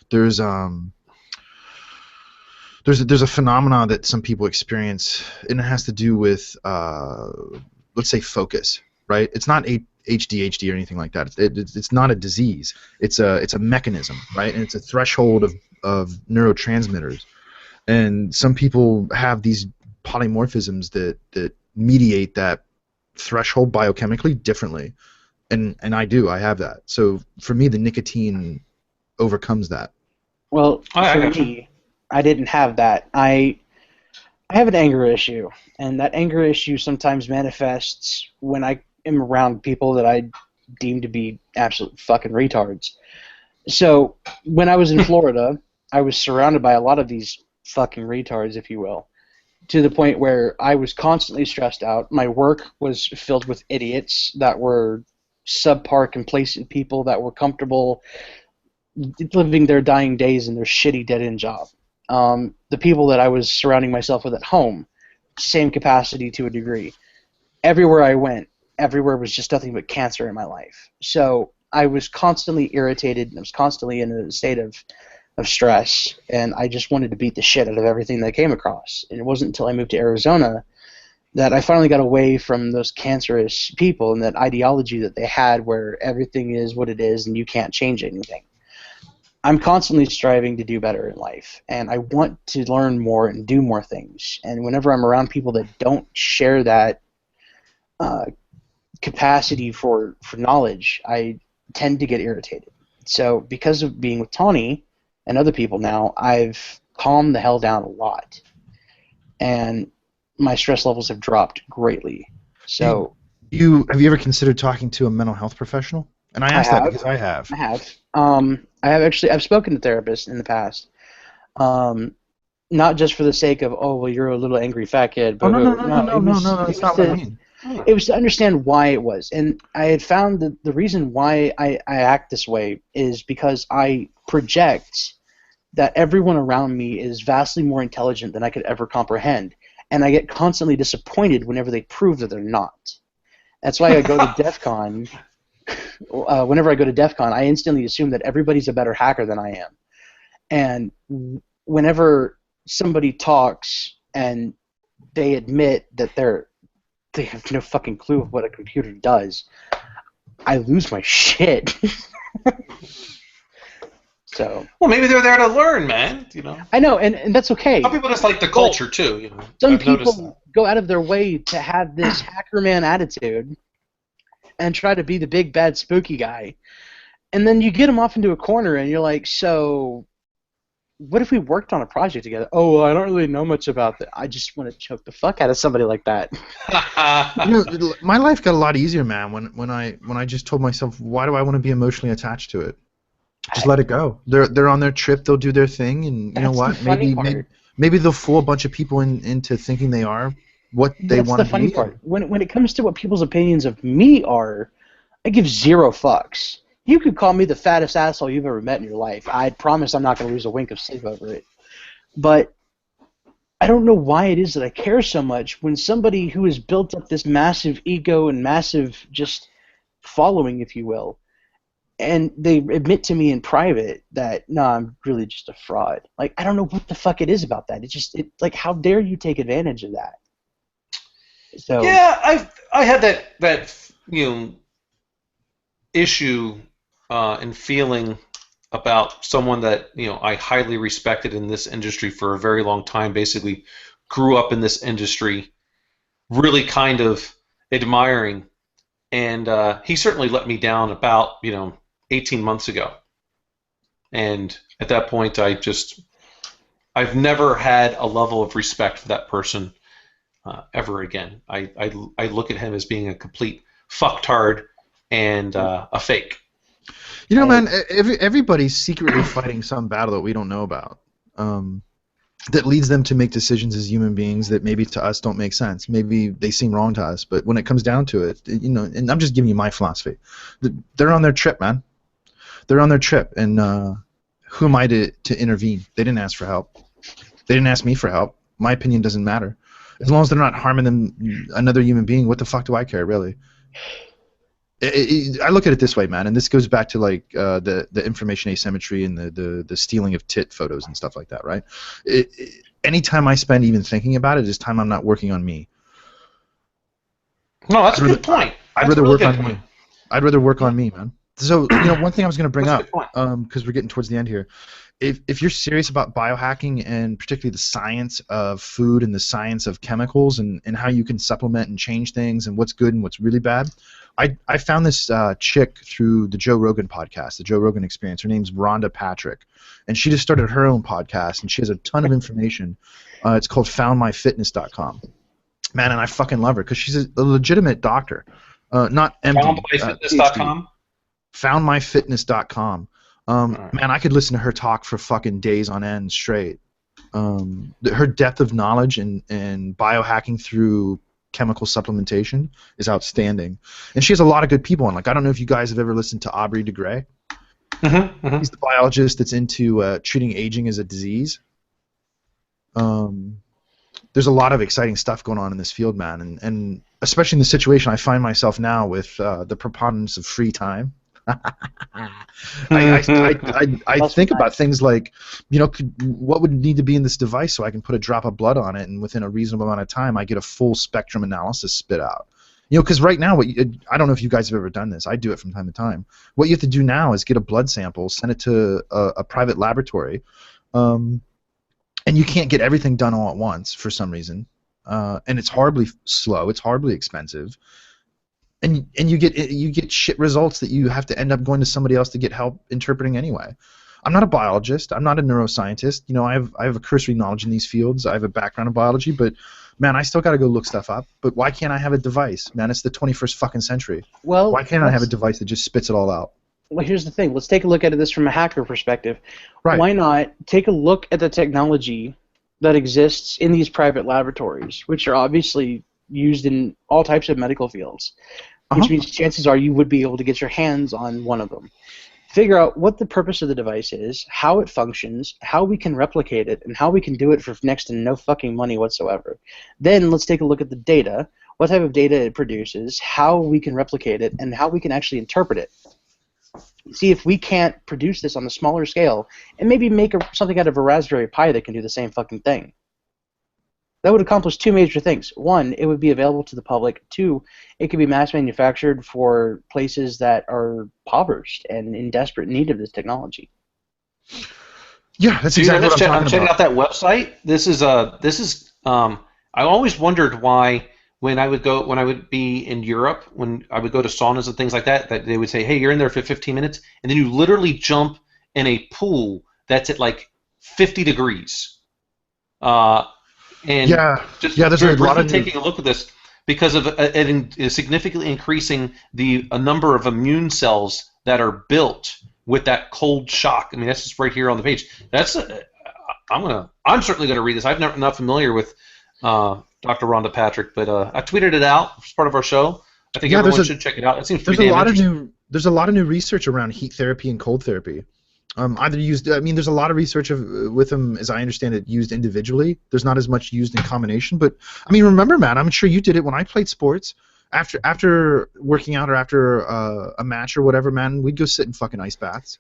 There's a phenomenon that some people experience, and it has to do with let's say focus, right? It's not ADHD or anything like that. It's not a disease. It's a mechanism, right? And it's a threshold of neurotransmitters. And some people have these polymorphisms that mediate that threshold biochemically differently. And I have that. So for me, the nicotine overcomes that. Well, for me, I didn't have that. I have an anger issue, and that anger issue sometimes manifests when I am around people that I deem to be absolute fucking retards. So when I was in Florida, I was surrounded by a lot of these fucking retards, if you will, to the point where I was constantly stressed out. My work was filled with idiots that were subpar, complacent people that were comfortable living their dying days in their shitty dead-end job. The people that I was surrounding myself with at home, same capacity to a degree. Everywhere I went, everywhere was just nothing but cancer in my life. So I was constantly irritated, and I was constantly in a state of stress, and I just wanted to beat the shit out of everything that I came across. And it wasn't until I moved to Arizona that I finally got away from those cancerous people and that ideology that they had where everything is what it is and you can't change anything. I'm constantly striving to do better in life, and I want to learn more and do more things. And whenever I'm around people that don't share that capacity for knowledge, I tend to get irritated. So because of being with Tawny and other people now, I've calmed the hell down a lot. And my stress levels have dropped greatly. So, have you ever considered talking to a mental health professional? And I ask that because I have. I've spoken to therapists in the past. Not just for the sake of, oh, well, you're a little angry fat kid. But No, that's not what I mean. It was to understand why it was. And I had found that the reason why I act this way is because I project that everyone around me is vastly more intelligent than I could ever comprehend. And I get constantly disappointed whenever they prove that they're not. That's why I go to DEF CON. Whenever I go to DEF CON, I instantly assume that everybody's a better hacker than I am. And whenever somebody talks and they admit that they have no fucking clue of what a computer does, I lose my shit. So. Well, maybe they're there to learn, man. I know, and that's okay. Some people just like the culture too. Some people go out of their way to have this hacker man attitude and try to be the big bad spooky guy, and then you get them off into a corner, and you're like, so, what if we worked on a project together? Oh, well, I don't really know much about that. I just want to choke the fuck out of somebody like that. My life got a lot easier, man. When I just told myself, why do I want to be emotionally attached to it? Just let it go. They're on their trip. They'll do their thing, and you know what? Maybe they'll fool a bunch of people into thinking they are what they want to be. That's the funny part. When it comes to what people's opinions of me are, I give zero fucks. You could call me the fattest asshole you've ever met in your life. I promise I'm not going to lose a wink of sleep over it. But I don't know why it is that I care so much when somebody who has built up this massive ego and massive just following, if you will, and they admit to me in private that no, I'm really just a fraud. Like, I don't know what the fuck it is about that. It like, how dare you take advantage of that? So Yeah, I had that issue and feeling about someone that I highly respected in this industry for a very long time. Basically, grew up in this industry, really kind of admiring, and he certainly let me down about 18 months ago. And at that point, I've never had a level of respect for that person ever again. I look at him as being a complete fucktard and a fake. Man, everybody's secretly fighting some battle that we don't know about, that leads them to make decisions as human beings that maybe to us don't make sense. Maybe they seem wrong to us, but when it comes down to it, and I'm just giving you my philosophy, they're on their trip, man. They're on their trip, and who am I to intervene? They didn't ask for help. They didn't ask me for help. My opinion doesn't matter. As long as they're not harming another human being, what the fuck do I care, really? I look at it this way, man, and this goes back to like the information asymmetry and the stealing of tit photos and stuff like that, right? Anytime I spend even thinking about it is time I'm not working on me. No, that's a good point. I'd rather work on me. I'd rather work on me, man. So one thing I was going to bring up, because we're getting towards the end here, if you're serious about biohacking and particularly the science of food and the science of chemicals and how you can supplement and change things and what's good and what's really bad, I found this chick through the Joe Rogan podcast, the Joe Rogan Experience. Her name's Rhonda Patrick, and she just started her own podcast, and she has a ton of information. It's called FoundMyFitness.com. Man, and I fucking love her because she's a legitimate doctor, not MD. FoundMyFitness.com? FoundMyFitness.com. Man, I could listen to her talk for fucking days on end straight. Her depth of knowledge and biohacking through chemical supplementation is outstanding, and she has a lot of good people on. Like, I don't know if you guys have ever listened to Aubrey de Grey. He's the biologist that's into treating aging as a disease. There's a lot of exciting stuff going on in this field, man, and especially in the situation I find myself now with the preponderance of free time. I think about things like, what would need to be in this device so I can put a drop of blood on it, and within a reasonable amount of time I get a full spectrum analysis spit out. Because right now, I don't know if you guys have ever done this. I do it from time to time. What you have to do now is get a blood sample, send it to a private laboratory, and you can't get everything done all at once for some reason, and it's horribly slow. It's horribly expensive. And you get shit results that you have to end up going to somebody else to get help interpreting anyway. I'm not a biologist. I'm not a neuroscientist. I have a cursory knowledge in these fields. I have a background in biology, but man, I still got to go look stuff up. But why can't I have a device? Man, it's the 21st fucking century. Well, why can't I have a device that just spits it all out? Well, here's the thing. Let's take a look at this from a hacker perspective. Right. Why not take a look at the technology that exists in these private laboratories, which are obviously used in all types of medical fields, which means chances are you would be able to get your hands on one of them. Figure out what the purpose of the device is, how it functions, how we can replicate it, and how we can do it for next to no fucking money whatsoever. Then let's take a look at the data, what type of data it produces, how we can replicate it, and how we can actually interpret it. See if we can't produce this on a smaller scale and maybe make something out of a Raspberry Pi that can do the same fucking thing. That would accomplish two major things. One, it would be available to the public. Two, it could be mass manufactured for places that are impoverished and in desperate need of this technology. Yeah, that's exactly what I'm checking out that website. This is I always wondered why when I would be in Europe, when I would go to saunas and things like that they would say, hey, you're in there for 15 minutes, and then you literally jump in a pool that's at like 50 degrees. And there's a lot of taking a look at this because of it significantly increasing the number of immune cells that are built with that cold shock. I mean, that's just right here on the page. I'm certainly gonna read this. I'm not familiar with Dr. Rhonda Patrick, but I tweeted it out as part of our show. I think everyone should check it out. It seems pretty damn interesting. There's a lot of new research around heat therapy and cold therapy. There's a lot of research with them, as I understand it, used individually. There's not as much used in combination. But, I mean, remember, man, I'm sure you did it when I played sports. After working out or after a match or whatever, man, we'd go sit in fucking ice baths.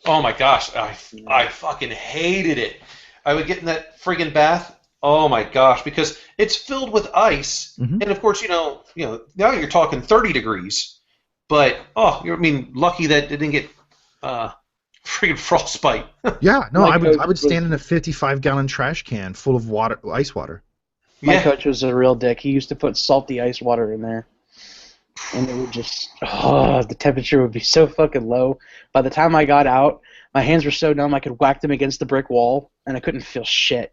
Oh my gosh, I fucking hated it. I would get in that friggin' bath. Oh my gosh, because it's filled with ice, Mhm. and of course, now you're talking 30 degrees. But lucky that it didn't get friggin' frostbite. Yeah, no, My I coach would stand in a 55-gallon trash can full of water, ice water. My coach was a real dick. He used to put salty ice water in there. And it would just, the temperature would be so fucking low. By the time I got out, my hands were so numb I could whack them against the brick wall, and I couldn't feel shit.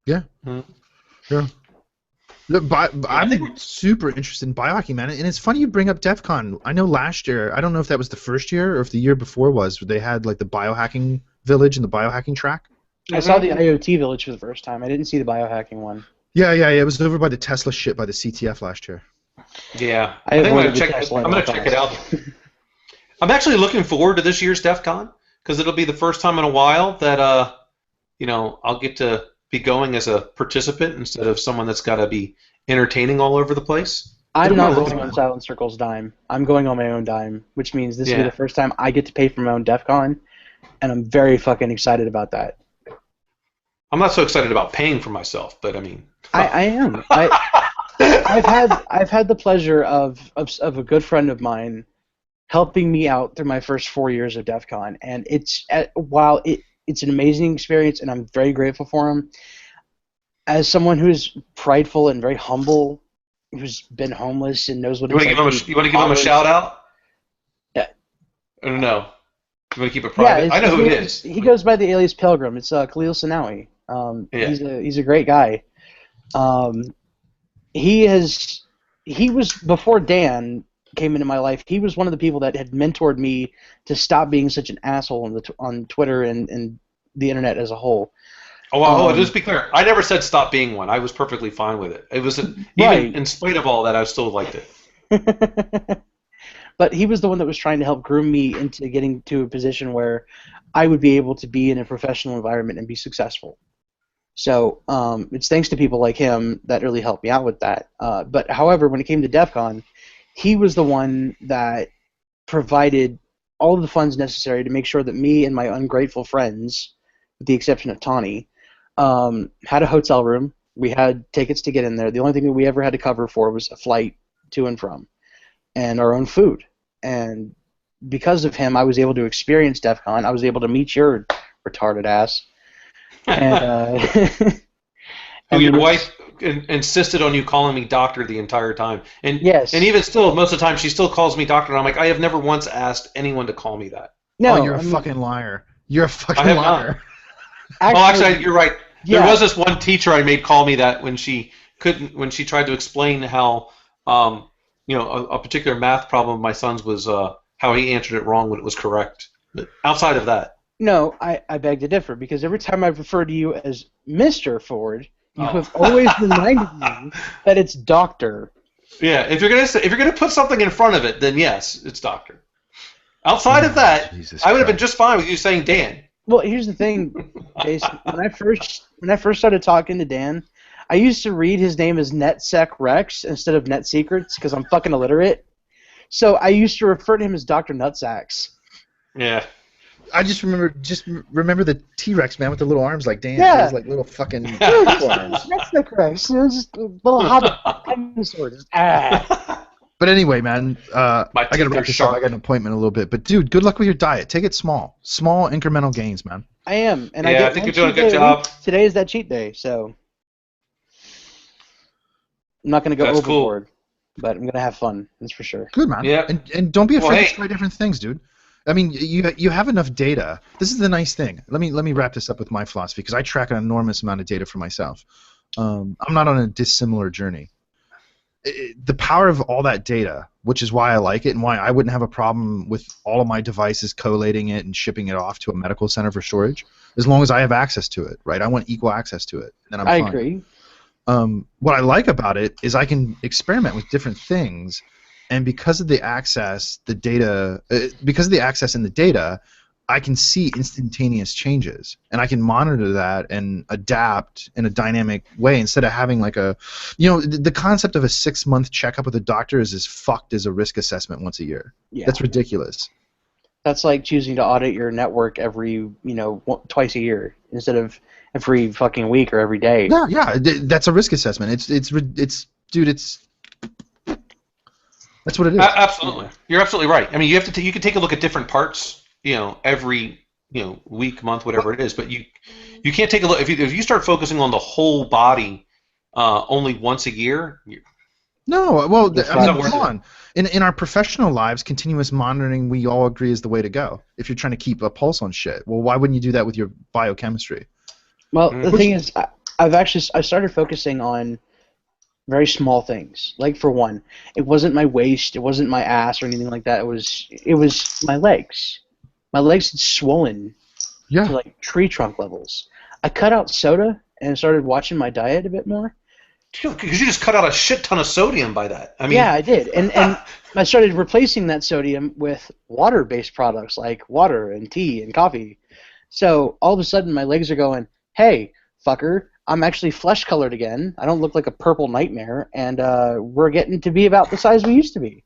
Yeah. Mm-hmm. Yeah. Look, I'm super interested in biohacking, man. And it's funny you bring up DEF CON. I know last year, I don't know if that was the first year or if the year before was, they had like the biohacking village and the biohacking track. I saw the IoT village for the first time. I didn't see the biohacking one. Yeah. It was over by the Tesla shit by the CTF last year. Yeah, I'm gonna check it out. I'm actually looking forward to this year's DEF CON because it'll be the first time in a while that I'll get to be going as a participant instead of someone that's got to be entertaining all over the place. I'm not going on Silent Circle's dime. I'm going on my own dime, which means this will be the first time I get to pay for my own DEF CON, and I'm very fucking excited about that. I'm not so excited about paying for myself, but I mean, I am. I've had the pleasure of a good friend of mine helping me out through my first 4 years of DEF CON, and it's an amazing experience, and I'm very grateful for him. As someone who's prideful and very humble, who's been homeless and knows what it's like. You want to give him a shout out? Yeah. I don't know. You want to keep it private? Yeah, I know who it is. He goes by the alias Pilgrim. It's Khalil Sanawi. He's a great guy. He was, before Dan came into my life, he was one of the people that had mentored me to stop being such an asshole on Twitter and the internet as a whole. Just be clear. I never said stop being one. I was perfectly fine with it. It was even in spite of all that, I still liked it. But he was the one that was trying to help groom me into getting to a position where I would be able to be in a professional environment and be successful. So it's thanks to people like him that really helped me out with that. But however, when it came to DEF CON, he was the one that provided all of the funds necessary to make sure that me and my ungrateful friends, with the exception of Tawny, had a hotel room. We had tickets to get in there. The only thing that we ever had to cover for was a flight to and from, and our own food. And because of him, I was able to experience DEF CON. I was able to meet your retarded ass. And, your wife insisted on you calling me doctor the entire time. And yes. And even still, most of the time, she still calls me doctor. And I'm like, I have never once asked anyone to call me that. No, you're a fucking liar. You're a fucking liar. Actually, you're right. Yeah. There was this one teacher I made call me that when she tried to explain how a particular math problem of my son's was how he answered it wrong when it was correct. But outside of that. No, I beg to differ, because every time I've referred to you as Mr. Ford, you have always reminded me that it's Doctor. Yeah, if you're gonna put something in front of it, then yes, it's Doctor. Outside of that, I would have been just fine with you saying Dan. Well, here's the thing, Jason. When I first started talking to Dan, I used to read his name as NetSec Rex instead of Net Secrets because I'm fucking illiterate. So I used to refer to him as Dr. Nutsacks. Yeah. I just remember the T-Rex man with the little arms like Dan. Yeah. Has like little fucking arms. NetSec Rex. It was just a little hobbit dinosaur. But anyway, man, I gotta wrap this up. I got an appointment in a little bit. But dude, good luck with your diet. Take it small incremental gains, man. I am, and I think you're doing a good job. Today is that cheat day, so I'm not gonna go overboard, but I'm gonna have fun. That's for sure. Good, man. Yeah. And don't be afraid to try different things, dude. I mean, you have enough data. This is the nice thing. Let me wrap this up with my philosophy, because I track an enormous amount of data for myself. I'm not on a dissimilar journey. The power of all that data, which is why I like it and why I wouldn't have a problem with all of my devices collating it and shipping it off to a medical center for storage, as long as I have access to it, right? I want equal access to it, and then I'm fine. I agree. What I like about it is I can experiment with different things, and because of the access, because of the access in the data, I can see instantaneous changes, and I can monitor that and adapt in a dynamic way instead of having like a, the concept of a 6-month checkup with a doctor is as fucked as a risk assessment once a year. Yeah. That's ridiculous. That's like choosing to audit your network every, twice a year instead of every fucking week or every day. Yeah, that's a risk assessment. Dude, that's what it is. Absolutely, you're absolutely right. I mean, you can take a look at different parts, every week, month, whatever it is, but you can't take a look if you start focusing on the whole body only once a year. No, well, come worth it. on. In our professional lives, continuous monitoring, we all agree, is the way to go. If you're trying to keep a pulse on shit, well, why wouldn't you do that with your biochemistry? Well, the thing is, I started focusing on very small things. Like, for one, it wasn't my waist, it wasn't my ass or anything like that. It was my legs. My legs had swollen to like tree trunk levels. I cut out soda and started watching my diet a bit more. Because you just cut out a shit ton of sodium by that. I mean, yeah, I did, and I started replacing that sodium with water-based products like water and tea and coffee. So all of a sudden, my legs are going, "Hey, fucker, I'm actually flesh-colored again. I don't look like a purple nightmare, and we're getting to be about the size we used to be."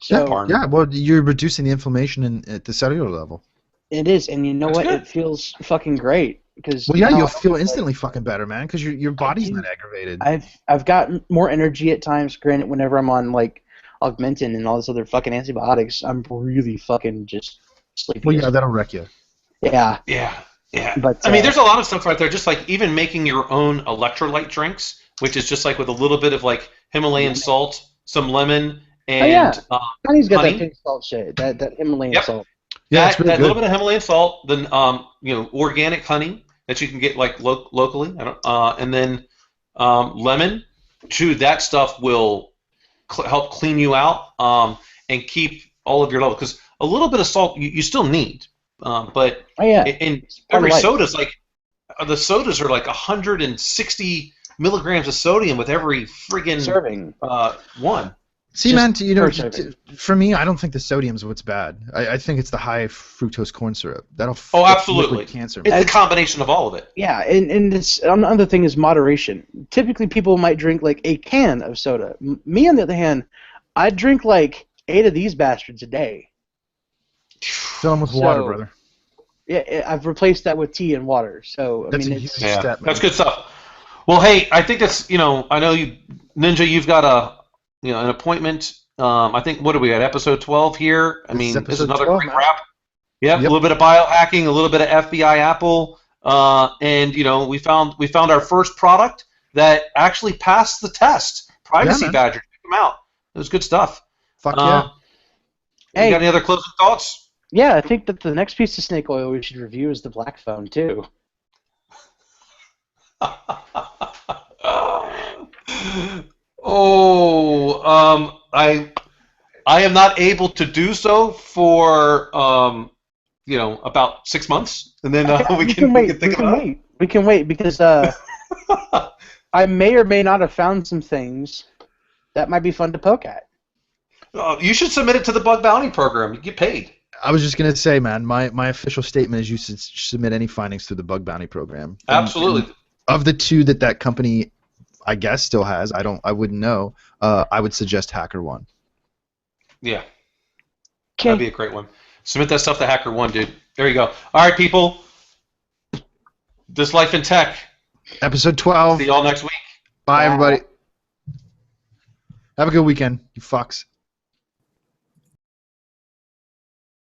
So well, you're reducing the inflammation at the cellular level. it is, and you know That's what? good. It feels fucking great. Because you'll feel instantly fucking better, man, because your body's not aggravated. I've gotten more energy at times. Granted, whenever I'm on like Augmentin and all this other fucking antibiotics, I'm really fucking just sleepy. Well, yeah, that'll wreck you. Yeah. Yeah. But I mean, there's a lot of stuff right there. Just like even making your own electrolyte drinks, which is just like with a little bit of like Himalayan salt, some lemon, and Honey's got honey. that pink salt shit. That Himalayan salt. Yeah, that little bit of Himalayan salt, then organic honey that you can get like locally, and then lemon. Dude, that stuff will help clean you out and keep all of your levels. Because a little bit of salt you still need, but in every soda's like the sodas are like 160 milligrams of sodium with every friggin' serving one. See, man, for me, I don't think the sodium's what's bad. I think it's the high fructose corn syrup. That'll absolutely cancer. It's a combination of all of it. Yeah, and it's another thing is moderation. Typically, people might drink like a can of soda. Me, on the other hand, I drink like 8 of these bastards a day. Fill them with water, brother. Yeah, I've replaced that with tea and water. So that's a huge step, man. That's good stuff. Well, hey, I think that's I know you, Ninja, you've got an appointment. I think, what do we got? Episode 12 here. This is another 12, quick wrap. Yep, a little bit of biohacking, a little bit of FBI Apple, and we found our first product that actually passed the test. Privacy Badger, check them out. It was good stuff. Fuck yeah. Hey, you got any other closing thoughts? Yeah, I think that the next piece of snake oil we should review is the black phone too. I am not able to do so for about 6 months, and then we can think about it. We can wait because I may or may not have found some things that might be fun to poke at. You should submit it to the Bug Bounty Program. You get paid. I was just gonna say, man, my official statement is you should submit any findings to the Bug Bounty Program. Absolutely. And of the two that company, I guess, still has, I wouldn't know. I would suggest HackerOne. Yeah. That'd be a great one. Submit that stuff to HackerOne, dude. There you go. All right, people. This Life in Tech. Episode 12. See y'all next week. Bye, everybody. Have a good weekend, you fucks.